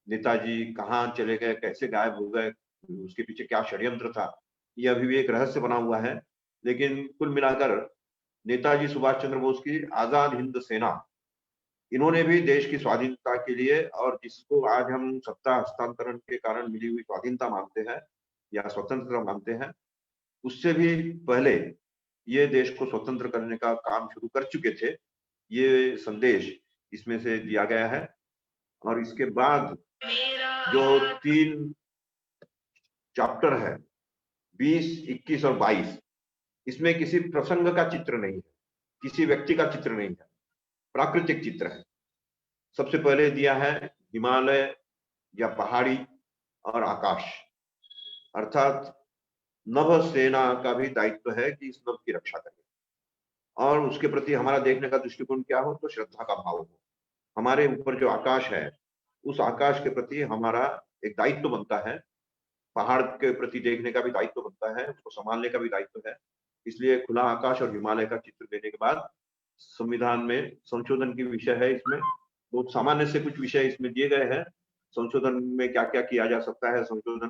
नेताजी कहाँ चले गए, कैसे गायब हो गए, उसके पीछे क्या षड्यंत्र था, ये अभी भी एक रहस्य बना हुआ है। लेकिन कुल मिलाकर नेताजी सुभाष चंद्र बोस की आजाद हिंद सेना, इन्होंने भी देश की स्वाधीनता के लिए, और जिसको आज हम सत्ता हस्तांतरण के कारण मिली हुई स्वाधीनता मानते हैं या स्वतंत्रता मानते हैं, उससे भी पहले ये देश को स्वतंत्र करने का काम शुरू कर चुके थे, ये संदेश इसमें से दिया गया है। और इसके बाद जो 3 चैप्टर है 20, 21 और 22, इसमें किसी प्रसंग का चित्र नहीं है, किसी व्यक्ति का चित्र नहीं है, प्राकृतिक चित्र है। सबसे पहले दिया है हिमालय या पहाड़ी और आकाश, अर्थात नभ सेना का भी दायित्व है कि इस नभ की रक्षा करें और उसके प्रति हमारा देखने का दृष्टिकोण क्या हो, तो श्रद्धा का भाव हो। हमारे ऊपर जो आकाश है, उस आकाश के प्रति हमारा एक दायित्व बनता है, पहाड़ के प्रति देखने का भी दायित्व बनता है, उसको संभालने का भी दायित्व है। इसलिए खुला आकाश और हिमालय का चित्र देने के बाद संविधान में संशोधन की विषय है, इसमें बहुत सामान्य से कुछ विषय इसमें दिए गए हैं। संशोधन में क्या क्या किया जा सकता है, संशोधन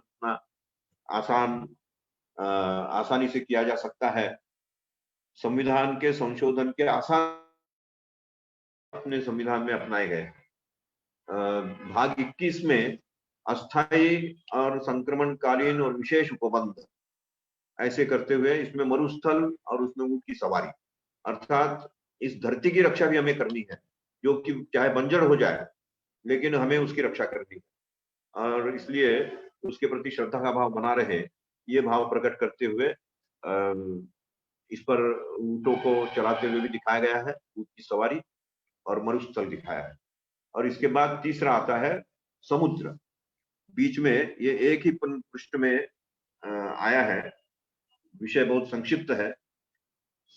आसानी से किया जा सकता है। संविधान के संशोधन के आसान अपने संविधान में अपनाए गए। भाग 21 में अस्थायी और संक्रमणकालीन और विशेष उपबंध ऐसे करते हुए इसमें मरुस्थल और उसमें ऊंट की सवारी, अर्थात इस धरती की रक्षा भी हमें करनी है, जो कि चाहे बंजर हो जाए लेकिन हमें उसकी रक्षा करनी है और इसलिए उसके प्रति श्रद्धा का भाव बना रहे, ये भाव प्रकट करते हुए इस पर ऊँटों को चलाते हुए भी दिखाया गया है, ऊँट की सवारी और मरुस्थल दिखाया है। और इसके बाद तीसरा आता है समुद्र। बीच में ये एक ही पृष्ठ में आया है, विषय बहुत संक्षिप्त है।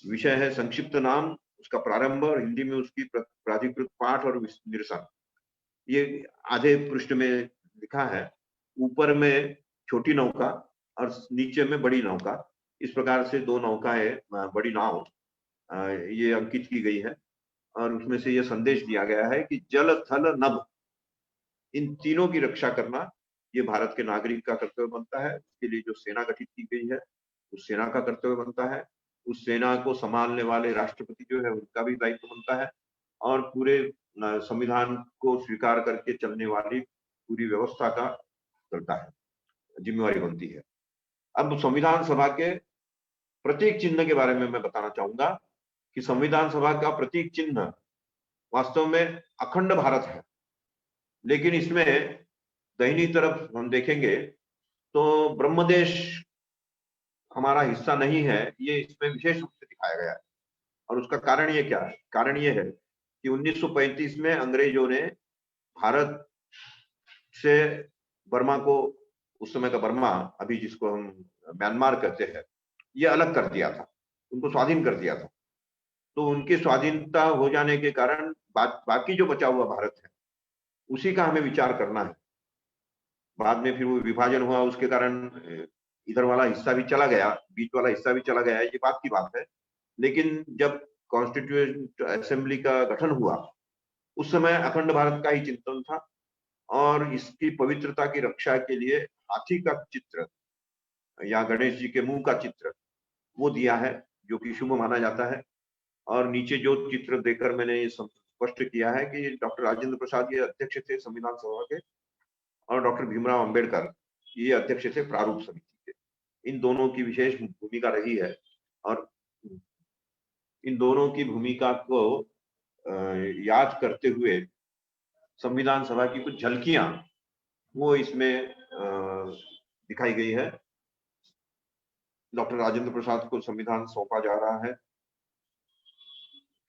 विषय है संक्षिप्त नाम उसका प्रारंभ और हिंदी में उसकी प्राधिकृत पाठ और निरसन, ये आधे पृष्ठ में लिखा है। ऊपर में छोटी नौका और नीचे में बड़ी नौका, इस प्रकार से दो नौकाएं, बड़ी नाव ये अंकित की गई है। और उसमें से ये संदेश दिया गया है कि जल थल नभ, इन तीनों की रक्षा करना ये भारत के नागरिक का कर्तव्य बनता है। इसके लिए जो सेना गठित की गई है उस सेना का कर्तव्य बनता है। उस सेना को संभालने वाले राष्ट्रपति जो है उनका भी दायित्व बनता है। और पूरे संविधान को स्वीकार करके चलने वाली पूरी व्यवस्था का करता है, जिम्मेवारी बनती है। अब संविधान सभा के प्रतीक चिन्ह के बारे में मैं बताना चाहूंगा कि संविधान सभा का प्रतीक चिन्ह वास्तव में अखंड भारत है, लेकिन इसमें दाहिनी तरफ हम देखेंगे तो ब्रह्मदेश हमारा हिस्सा नहीं है, ये इसमें विशेष रूप से दिखाया गया है। और उसका कारण ये क्या है? कारण ये है कि 1935 में अंग्रेजों ने भारत से बर्मा को, उस समय का बर्मा, अभी जिसको हम म्यांमार कहते हैं, ये अलग कर दिया था, उनको स्वाधीन कर दिया था। तो उनकी स्वाधीनता हो जाने के कारण बाकी जो बचा हुआ भारत है उसी का हमें विचार करना है। बाद में फिर वो विभाजन हुआ, उसके कारण इधर वाला हिस्सा भी चला गया, बीच वाला हिस्सा भी चला गया, ये बात की बात है। लेकिन जब कॉन्स्टिट्यूएंट असेंबली का गठन हुआ उस समय अखंड भारत का ही चिंतन था। और इसकी पवित्रता की रक्षा के लिए हाथी का चित्र या गणेश जी के मुंह का चित्र वो दिया है, जो कि शुभ माना जाता है। और नीचे जो चित्र देकर मैंने ये स्पष्ट किया है कि डॉक्टर राजेंद्र प्रसाद ये अध्यक्ष थे संविधान सभा के, और डॉक्टर भीमराव अंबेडकर ये अध्यक्ष थे प्रारूप समिति के। इन दोनों की विशेष भूमिका रही है। और इन दोनों की भूमिका को याद करते हुए संविधान सभा की कुछ झलकियां वो इसमें दिखाई गई है। डॉक्टर राजेंद्र प्रसाद को संविधान सौंपा जा रहा है।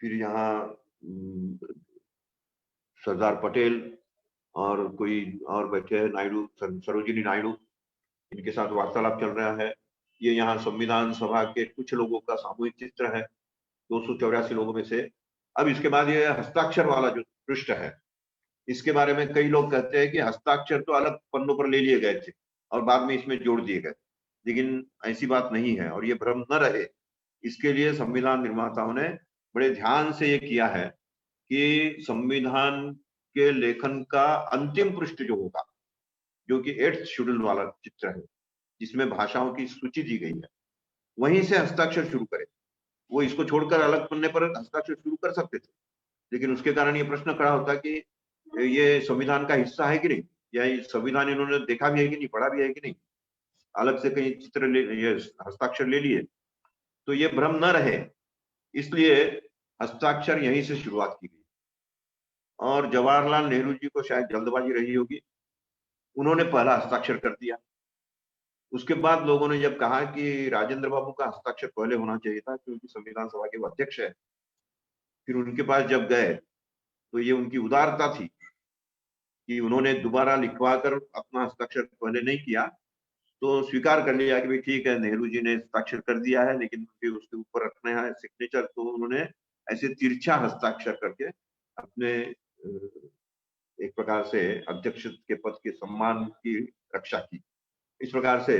फिर यहाँ सरदार पटेल और कोई और बैठे हैं, नायडू, सरोजिनी नायडू, इनके साथ वार्तालाप चल रहा है। ये यहाँ संविधान सभा के कुछ लोगों का सामूहिक चित्र है, 284 लोगों में से। अब इसके बाद ये हस्ताक्षर वाला जो पृष्ठ है, इसके बारे में कई लोग कहते हैं कि हस्ताक्षर तो अलग पन्नों पर ले लिए गए थे और बाद में इसमें जोड़ दिए गए, लेकिन ऐसी बात नहीं है। और ये भ्रम न रहे, इसके लिए संविधान निर्माताओं ने बड़े ध्यान से ये किया है कि संविधान के लेखन का अंतिम पृष्ठ जो होगा, जो कि 8th शेड्यूल वाला चित्र है, जिसमें भाषाओं की सूची दी गई है, वहीं से हस्ताक्षर शुरू करें। वो इसको छोड़कर अलग पन्ने पर हस्ताक्षर शुरू कर सकते थे, लेकिन उसके कारण ये प्रश्न खड़ा होता कि ये संविधान का हिस्सा है कि नहीं, या ये संविधान इन्होंने देखा भी है कि नहीं, पढ़ा भी है कि नहीं, अलग से कहीं चित्र ये हस्ताक्षर ले लिए। तो ये भ्रम न रहे, इसलिए हस्ताक्षर यहीं से शुरुआत की गई। और जवाहरलाल नेहरू जी को शायद जल्दबाजी रही होगी, उन्होंने पहला हस्ताक्षर कर दिया। उसके बाद लोगों ने जब कहा कि राजेंद्र बाबू का हस्ताक्षर पहले होना चाहिए था क्योंकि संविधान सभा के वो अध्यक्ष है, फिर उनके पास जब गए तो ये उनकी उदारता थी कि उन्होंने दोबारा लिखवा कर अपना हस्ताक्षर पहले नहीं किया, तो स्वीकार कर लिया कि भाई ठीक है, नेहरू जी ने हस्ताक्षर कर दिया है, लेकिन फिर उसके ऊपर रखने हैं सिग्नेचर। तो उन्होंने ऐसे तिरछा हस्ताक्षर करके अपने एक प्रकार से अध्यक्ष के पद के सम्मान की रक्षा की। इस प्रकार से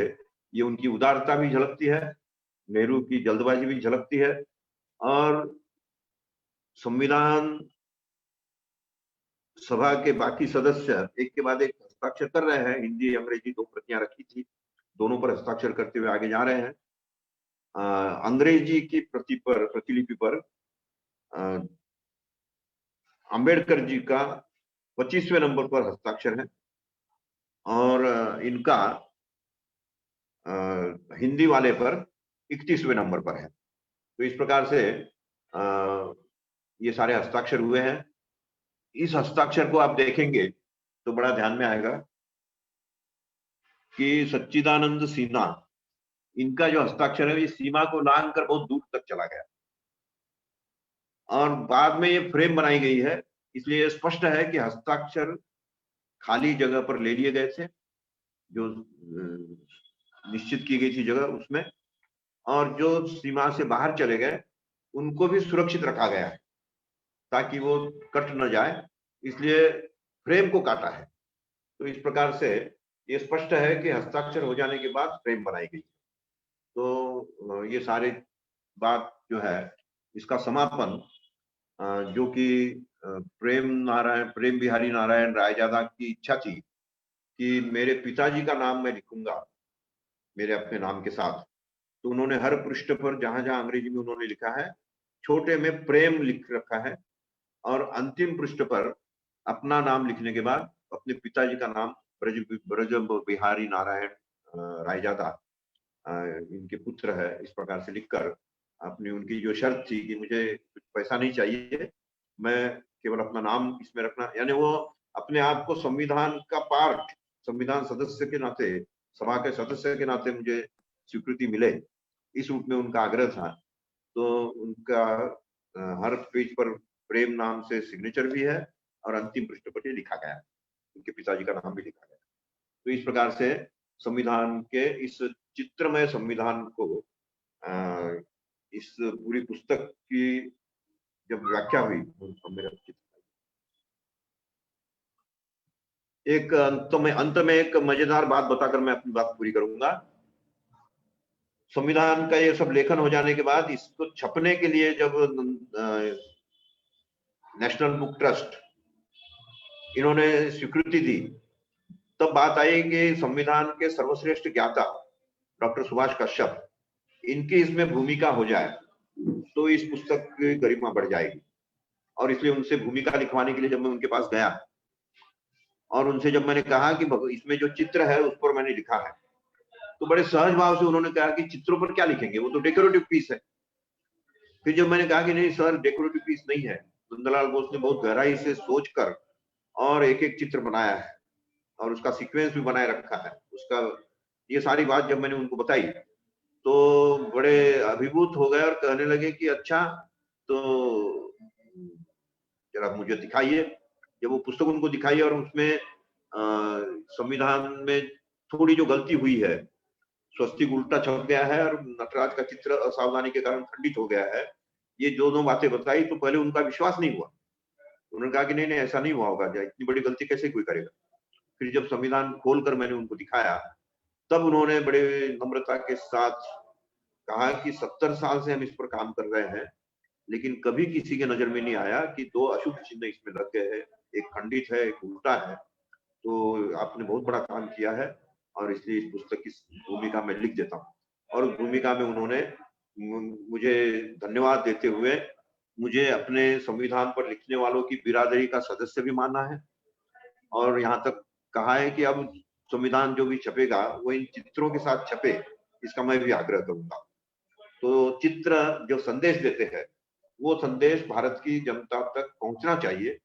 ये उनकी उदारता भी झलकती है, नेहरू की जल्दबाजी भी झलकती है। और संविधान सभा के बाकी सदस्य एक के बाद एक हस्ताक्षर कर रहे हैं। हिंदी अंग्रेजी 2 प्रतियां रखी थी, दोनों पर हस्ताक्षर करते हुए आगे जा रहे हैं। अंग्रेजी की प्रतिलिपि पर अंबेडकर जी का 25वें नंबर पर हस्ताक्षर है और इनका हिंदी वाले पर 31वें नंबर पर है। तो इस प्रकार से ये सारे हस्ताक्षर हुए हैं। इस हस्ताक्षर को आप देखेंगे तो बड़ा ध्यान में आएगा कि सच्चिदानंद सिन्हा, इनका जो हस्ताक्षर है ये सीमा को लांघ कर बहुत दूर तक चला गया और बाद में ये फ्रेम बनाई गई है, इसलिए स्पष्ट है कि हस्ताक्षर खाली जगह पर ले लिए गए थे, जो निश्चित की गई थी जगह उसमें, और जो सीमा से बाहर चले गए उनको भी सुरक्षित रखा गया है ताकि वो कट न जाए, इसलिए फ्रेम को काटा है। तो इस प्रकार से ये स्पष्ट है कि हस्ताक्षर हो जाने के बाद फ्रेम बनाई गई। तो ये सारे बात जो है, इसका समापन जो कि प्रेम बिहारी नारायण रायजादा की इच्छा थी कि मेरे पिताजी का नाम मैं लिखूंगा मेरे अपने नाम के साथ, तो उन्होंने हर पृष्ठ पर जहां जहां अंग्रेजी में उन्होंने लिखा है, छोटे में प्रेम लिख रखा है, और अंतिम पृष्ठ पर अपना नाम लिखने के बाद अपने पिताजी का नाम ब्रज बिहारी नारायण रायजादा इनके पुत्र है, इस प्रकार से लिखकर अपनी उनकी जो शर्त थी कि मुझे कुछ पैसा नहीं चाहिए, मैं केवल अपना नाम इसमें रखना, यानी वो अपने आप को संविधान का पार्ट, संविधान सदस्य के नाते, सभा के सदस्य के नाते मुझे स्वीकृति मिले, इस रूप में उनका आग्रह था। तो उनका हर पेज पर प्रेम नाम से सिग्नेचर भी है और अंतिम पृष्ठ पर ये लिखा गया है, उनके पिताजी का नाम भी लिखा गया। तो इस प्रकार से संविधान के इस चित्रमय संविधान को इस पूरी पुस्तक की जब व्याख्या हुई तो मेरा एक अंत में एक मजेदार बात बताकर मैं अपनी बात पूरी करूंगा। संविधान का ये सब लेखन हो जाने के बाद इसको छपने के लिए जब नेशनल बुक ट्रस्ट इन्होंने स्वीकृति दी, तब बात आई कि संविधान के सर्वश्रेष्ठ ज्ञाता डॉक्टर सुभाष कश्यप, इनकी इसमें भूमिका हो जाए तो इस पुस्तक की गरिमा बढ़ जाएगी। और इसलिए उनसे भूमिका लिखवाने के लिए जब मैं उनके पास गया और उनसे जब मैंने कहा कि इसमें जो चित्र है उस पर मैंने लिखा है, तो बड़े सहज भाव से उन्होंने कहा कि चित्रों पर क्या लिखेंगे, वो तो डेकोरेटिव पीस है। फिर जब मैंने कहा कि नहीं सर, डेकोरेटिव पीस नहीं है, नंदलाल बोस ने बहुत गहराई से सोचकर और एक एक चित्र बनाया है और उसका सीक्वेंस भी बनाए रखा है उसका, ये सारी बात जब मैंने उनको बताई तो बड़े अभिभूत हो गए और कहने लगे कि अच्छा तो जरा मुझे दिखाइए। जब वो पुस्तक उनको दिखाई और उसमें संविधान में थोड़ी जो गलती हुई है, स्वस्तिक उल्टा छप गया है और नटराज का चित्र असावधानी के कारण खंडित हो गया है, ये जो दो बातें बताई तो पहले उनका विश्वास नहीं हुआ। उन्होंने कहा कि नहीं नहीं ऐसा नहीं हुआ होगा, इतनी बड़ी गलती कैसे कोई करेगा। फिर जब संविधान खोलकर मैंने उनको दिखाया तब उन्होंने बड़े नम्रता के साथ कहा कि 70 साल से हम इस पर काम कर रहे हैं, लेकिन कभी किसी के नजर में नहीं आया कि दो अशुभ चिन्ह इसमें लग गए हैं, एक खंडित है एक उल्टा है, तो आपने बहुत बड़ा काम किया है और इसलिए इस पुस्तक की भूमिका में लिख देता हूँ। और उस भूमिका में उन्होंने मुझे धन्यवाद देते हुए मुझे अपने संविधान पर लिखने वालों की बिरादरी का सदस्य भी माना है, और यहाँ तक कहा है कि अब संविधान जो भी छपेगा वो इन चित्रों के साथ छपे, इसका मैं भी आग्रह करूंगा। तो चित्र जो संदेश देते हैं वो संदेश भारत की जनता तक पहुंचना चाहिए,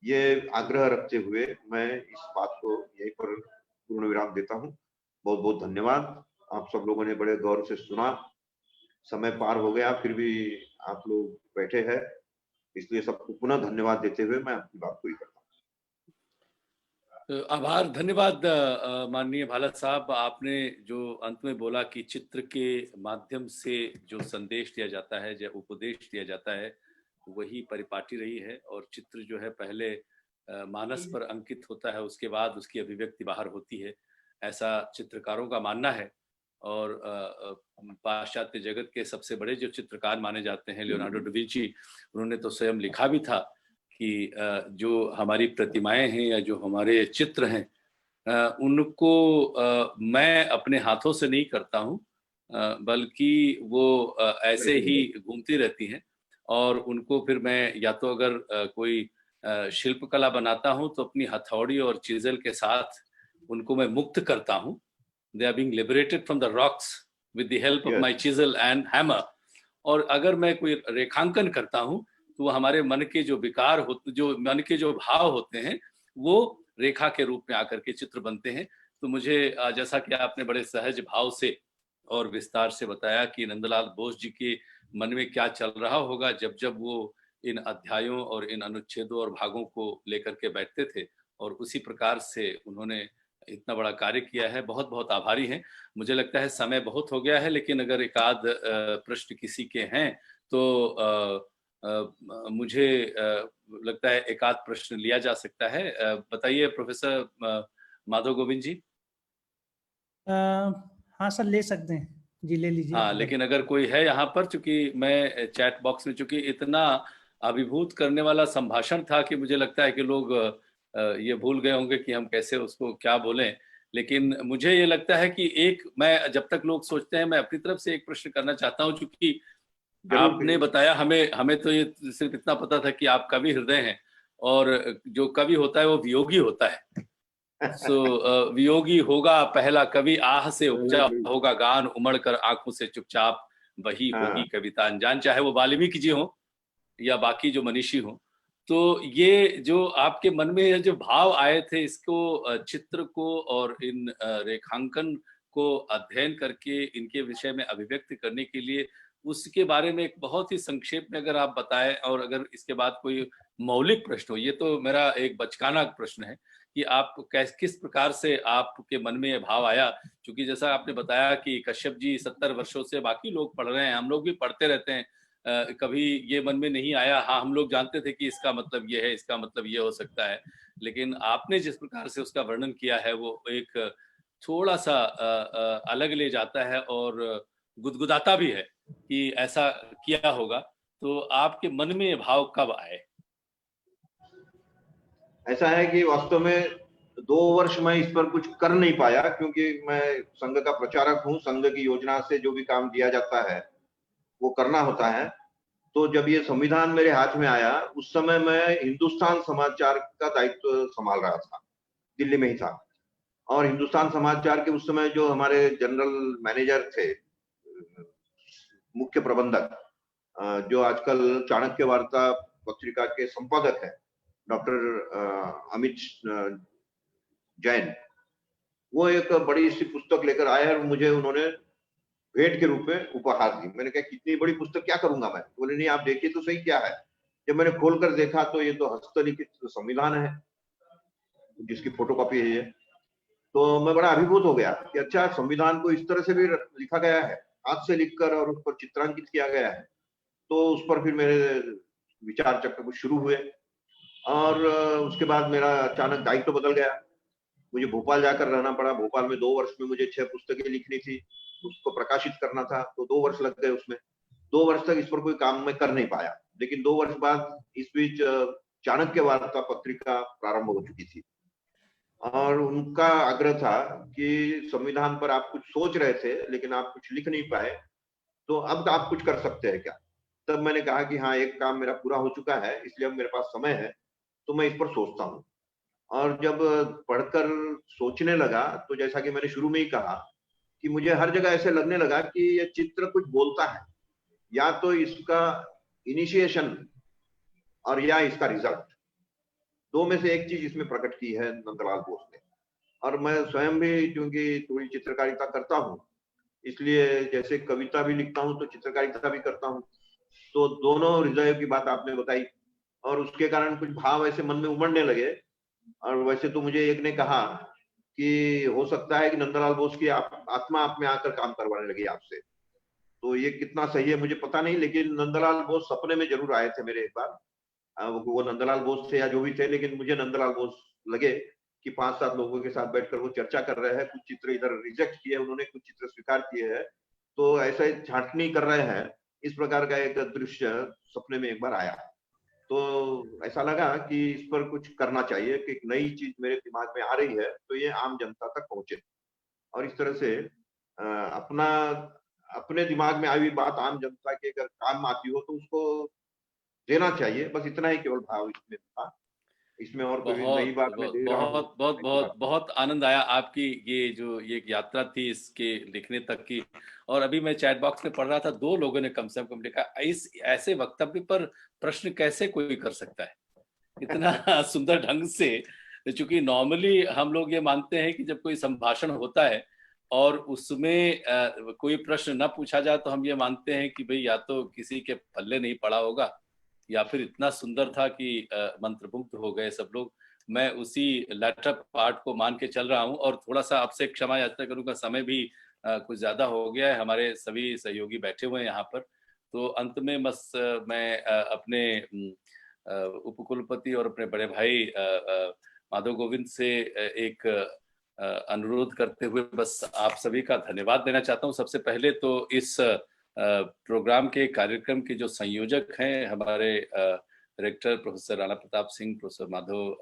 ये आग्रह रखते हुए मैं इस बात को यहीं पर पूर्ण विराम देता हूँ। बहुत बहुत धन्यवाद। आप सब लोगों ने बड़े गौर से सुना, समय पार हो गया फिर भी आप लोग बैठे हैं, इसलिए सबको पुनः धन्यवाद देते हुए मैं अपनी बात पूरी करता हूँ। आभार, धन्यवाद माननीय भाला साहब। आपने जो अंत में बोला कि चित्र के माध्यम से जो संदेश दिया जाता है, जो उपदेश दिया जाता है, वही परिपाटी रही है। और चित्र जो है पहले मानस पर अंकित होता है, उसके बाद उसकी अभिव्यक्ति बाहर होती है, ऐसा चित्रकारों का मानना है। और पाश्चात्य जगत के सबसे बड़े जो चित्रकार माने जाते हैं लियोनार्डो डा विंची, उन्होंने तो स्वयं लिखा भी था कि जो हमारी प्रतिमाएं हैं या जो हमारे चित्र हैं, उनको मैं अपने हाथों से नहीं करता हूँ, बल्कि वो ऐसे ही घूमती रहती हैं। और उनको फिर मैं या तो अगर कोई शिल्पकला बनाता हूँ तो अपनी हथौड़ी और चीजल के साथ उनको मैं मुक्त करता हूँ। They are being liberated from the rocks with the help of my chisel and hammer. और अगर मैं कोई रेखांकन करता हूँ तो हमारे मन के जो विकार होते, जो मन के जो भाव होते हैं, वो रेखा के रूप में आकर के चित्र बनते हैं। तो मुझे जैसा कि आपने बड़े सहज भाव से और विस्तार से बताया कि नंदलाल बोस जी के मन में क्या चल रहा होगा जब जब वो इन अध्यायों और इन अनुच्छेदों और भागों को लेकर के बैठते थे, और उसी प्रकार से उन्होंने इतना बड़ा कार्य किया है। बहुत बहुत आभारी हैं। मुझे लगता है समय बहुत हो गया है, लेकिन अगर एक आध प्रश्न किसी के हैं तो मुझे लगता है एक आध प्रश्न लिया जा सकता है। बताइए प्रोफेसर माधव गोविंद जी। हाँ सर, ले सकते हैं जी, ले लीजिए। हाँ, लेकिन अगर कोई है यहाँ पर, चूंकि मैं चैट बॉक्स में, चूंकि इतना अभिभूत करने वाला संभाषण था कि मुझे लगता है कि लोग ये भूल गए होंगे कि हम कैसे उसको क्या बोलें। लेकिन मुझे ये लगता है कि एक, मैं जब तक लोग सोचते हैं, मैं अपनी तरफ से एक प्रश्न करना चाहता हूँ। चूंकि जरूर आपने बताया, हमें तो ये सिर्फ इतना पता था कि आप कवि हृदय हैं, और जो कवि होता है वो वियोगी होता है। वियोगी होगा पहला कवि, आह से उपजा होगा गान, उमड़ कर आंखों से चुपचाप वही होगी हाँ। कविता अनजान। चाहे वो वाल्मीकि जी हो या बाकी जो मनीषी हो। तो ये जो आपके मन में ये जो भाव आए थे, इसको चित्र को और इन रेखांकन को अध्ययन करके इनके विषय में अभिव्यक्त करने के लिए, उसके बारे में एक बहुत ही संक्षेप में अगर आप बताएं, और अगर इसके बाद कोई मौलिक प्रश्न हो। ये तो मेरा एक बचकाना प्रश्न है कि आप किस प्रकार से आपके मन में ये भाव आया। क्योंकि जैसा आपने बताया कि कश्यप जी 70 वर्षों से बाकी लोग पढ़ रहे हैं, हम लोग भी पढ़ते रहते हैं, कभी ये मन में नहीं आया। हाँ, हम लोग जानते थे कि इसका मतलब ये है, इसका मतलब ये हो सकता है, लेकिन आपने जिस प्रकार से उसका वर्णन किया है वो एक थोड़ा सा अलग ले जाता है और गुदगुदाता भी है कि ऐसा किया होगा। तो आपके मन में ये भाव कब आए? ऐसा है कि वास्तव में 2 वर्ष मैं इस पर कुछ कर नहीं पाया, क्योंकि मैं संघ का प्रचारक हूँ। संघ की योजना से जो भी काम दिया जाता है वो करना होता है। तो जब ये संविधान मेरे हाथ में आया, उस समय मैं हिंदुस्तान समाचार का दायित्व संभाल रहा था, दिल्ली में ही था। और हिंदुस्तान समाचार के उस समय जो हमारे जनरल मैनेजर थे, मुख्य प्रबंधक, जो आजकल चाणक्य वार्ता पत्रिका के संपादक है, डॉक्टर अमित जैन, वो एक बड़ी सी पुस्तक लेकर आए और मुझे उन्होंने भेंट के रूप में उपहार दी। मैंने कहा कितनी बड़ी पुस्तक क्या करूंगा मैं? बोले नहीं, आप देखिए तो सही क्या है। जब मैंने खोलकर देखा तो ये तो हस्तलिखित संविधान है, जिसकी फोटोकॉपी है ये। तो मैं बड़ा अभिभूत हो गया कि अच्छा, संविधान को इस तरह से भी लिखा गया है, हाथ से लिखकर, और उस पर चित्रांकित किया गया है। तो उस पर फिर मेरे विचार चक्र कुछ शुरू हुए। और उसके बाद मेरा अचानक दायित्व बदल गया। मुझे भोपाल जाकर रहना पड़ा। भोपाल में 2 वर्ष में मुझे 6 पुस्तकें लिखनी थी, उसको प्रकाशित करना था, तो 2 वर्ष लग गए उसमें। 2 वर्ष तक इस पर कोई काम मैं कर नहीं पाया। लेकिन 2 वर्ष बाद इस बीच चाणक्य वार्ता पत्रिका प्रारंभ हो चुकी थी, और उनका आग्रह था कि संविधान पर आप कुछ सोच रहे थे लेकिन आप कुछ लिख नहीं पाए, तो अब आप कुछ कर सकते हैं क्या? तब मैंने कहा कि हाँ, एक काम मेरा पूरा हो चुका है, इसलिए अब मेरे पास समय है, तो मैं इस पर सोचता हूँ। और जब पढ़कर सोचने लगा, तो जैसा कि मैंने शुरू में ही कहा कि मुझे हर जगह ऐसे लगने लगा कि ये चित्र कुछ बोलता है, या तो इसका इनिशिएशन और या इसका रिजल्ट, 2 में से एक चीज इसमें प्रकट की है नंदलाल बोस ने। और मैं स्वयं भी क्योंकि थोड़ी चित्रकारिता करता हूँ, इसलिए जैसे कविता भी लिखता हूँ तो चित्रकारिता भी करता हूँ। तो दोनों हृदय की बात आपने बताई, और उसके कारण कुछ भाव ऐसे मन में उमड़ने लगे। और वैसे तो मुझे एक ने कहा कि हो सकता है कि नंदलाल बोस की आत्मा आप में आकर काम करवाने लगी आपसे। तो ये कितना सही है मुझे पता नहीं, लेकिन नंदलाल बोस सपने में जरूर आए थे मेरे एक बार। वो नंदलाल बोस थे या जो भी थे, लेकिन मुझे नंदलाल बोस लगे कि 5-7 लोगों के साथ बैठकर वो चर्चा कर रहे हैं। कुछ चित्र इधर रिजेक्ट किए उन्होंने, कुछ चित्र स्वीकार किए हैं, तो ऐसे छांटनी कर रहे हैं। इस प्रकार का एक दृश्य सपने में एक बार आया। तो ऐसा लगा कि इस पर कुछ करना चाहिए, कि एक नई चीज मेरे दिमाग में आ रही है तो ये आम जनता तक पहुंचे। और इस तरह से अपना अपने दिमाग में आई हुई बात आम जनता के अगर काम आती हो तो उसको देना चाहिए। बस इतना ही केवल भाव इसमें था, इसमें और कोई नई बहुत बात मैं दे रहा हूँ बहुत बहुत ऐसी बहुत बात नहीं। बहुत आनंद आया आपकी ये एक यात्रा थी इसके लिखने तक की। और अभी मैं चैट बॉक्स में पढ़ रहा था, 2 लोगों ने कम से कम लिखा, इस ऐसे वक्तव्य पर प्रश्न कैसे कोई कर सकता है इतना सुंदर ढंग से। चूंकि नॉर्मली हम लोग ये मानते हैं कि जब कोई संभाषण होता है और उसमें कोई प्रश्न न पूछा जाए, तो हम ये मानते हैं कि भाई या तो किसी के पल्ले नहीं पड़ा होगा, या फिर इतना सुंदर था कि मंत्रमुग्ध हो गए सब लोग। मैं उसी लेटर पार्ट को मान के चल रहा हूँ। और थोड़ा सा आपसे क्षमा याचना करूंगा, समय भी कुछ ज्यादा हो गया है, हमारे सभी सहयोगी बैठे हुए हैं यहाँ पर। तो अंत में बस मैं अपने उपकुलपति और अपने बड़े भाई माधव गोविंद से एक अनुरोध करते हुए बस आप सभी का धन्यवाद देना चाहता हूं। सबसे पहले तो इस प्रोग्राम के कार्यक्रम के जो संयोजक हैं हमारे director professor Rana Pratap Singh, professor Madhav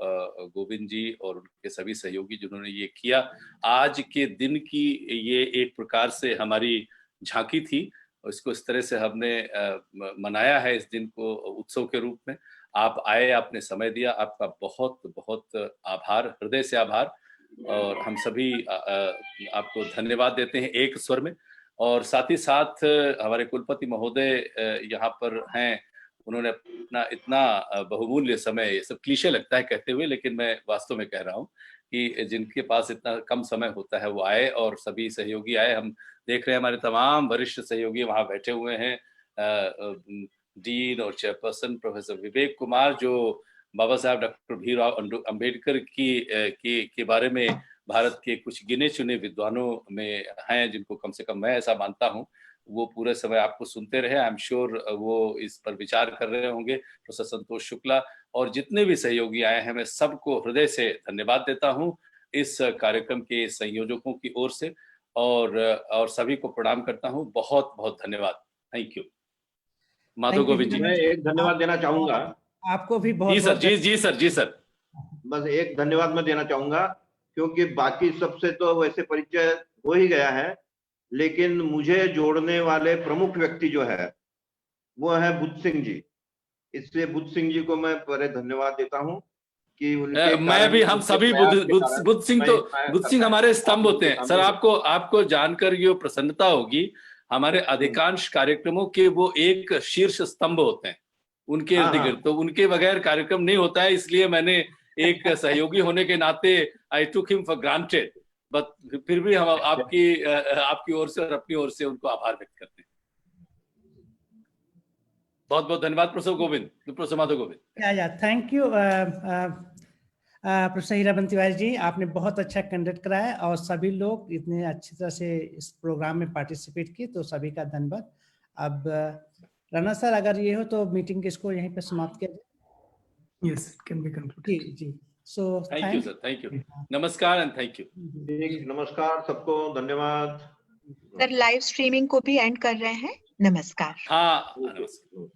Govind ji और उनके सभी सहयोगी जिन्होंने ये किया। आज के दिन की ये एक प्रकार से हमारी झांकी थी और इसको इस तरह से हमने मनाया है इस दिन को उत्सव के रूप में। आप आए, आपने समय दिया, आपका बहुत बहुत आभार, हृदय से आभार। और हम सभी आपको धन्यवाद देते हैं एक स्वर में। और साथ ही साथ हमारे कुलपति महोदय यहाँ पर हैं, उन्होंने अपना इतना बहुमूल्य समय, ये सब क्लीशे लगता है कहते हुए लेकिन मैं वास्तव में कह रहा हूँ कि जिनके पास इतना कम समय होता है वो आए और सभी सहयोगी आए। हम देख रहे हैं हमारे तमाम वरिष्ठ सहयोगी वहाँ बैठे हुए हैं। डीन और चेयरपर्सन प्रोफेसर विवेक कुमार जो बाबा साहब डॉक्टर भीमराव अंबेडकर के बारे में भारत के कुछ गिने चुने विद्वानों में हैं, जिनको कम से कम मैं ऐसा मानता हूं, वो पूरे समय आपको सुनते रहे। आई एम श्योर वो इस पर विचार कर रहे होंगे। प्रोफेसर संतोष शुक्ला और जितने भी सहयोगी आए हैं, मैं सबको हृदय से धन्यवाद देता हूं इस कार्यक्रम के संयोजकों की ओर से और सभी को प्रणाम करता हूं। बहुत बहुत धन्यवाद। Thank you. माधव गोविंद जी। मैं एक धन्यवाद देना चाहूंगा। आपको भी बहुत जी सर, जी सर। बस एक धन्यवाद मैं देना चाहूंगा क्योंकि बाकी सबसे तो वैसे परिचय हो ही गया है, लेकिन मुझे जोड़ने वाले प्रमुख व्यक्ति जो है वो है बुद्ध सिंह जी। इसलिए बुद्ध सिंह जी को मैं पहले धन्यवाद देता हूं कि उनके मैं भी, हम सभी बुद्ध सिंह हमारे स्तंभ होते हैं सर। आपको जानकर ये प्रसन्नता होगी, हमारे अधिकांश कार्यक्रमों के वो एक शीर्ष स्तंभ होते हैं उनके इर्द गिर्द। तो उनके बगैर कार्यक्रम नहीं होता है, इसलिए मैंने एक सहयोगी होने के नाते I took him for granted, but फिर भी हम आपकी ओर से और अपनी ओर से उनको आभार व्यक्त करते हैं। बहुत बहुत धन्यवाद professor Madhav Govind. Thank you professor Hirabant Tiwari ji, आपने बहुत अच्छा कंडक्ट कराया और सभी लोग इतने अच्छी तरह से इस प्रोग्राम में पार्टिसिपेट किए, तो सभी का धन्यवाद। अब राणा सर, अगर ये हो तो मीटिंग इसको यहीं पे समाप्त किया जाए। Yes, it can be concluded. जी जी। So thank you sir, thank you, नमस्कार एंड थैंक यू। नमस्कार सबको, धन्यवाद सर। लाइव स्ट्रीमिंग को भी एंड कर रहे हैं। नमस्कार। हाँ नमस्कार।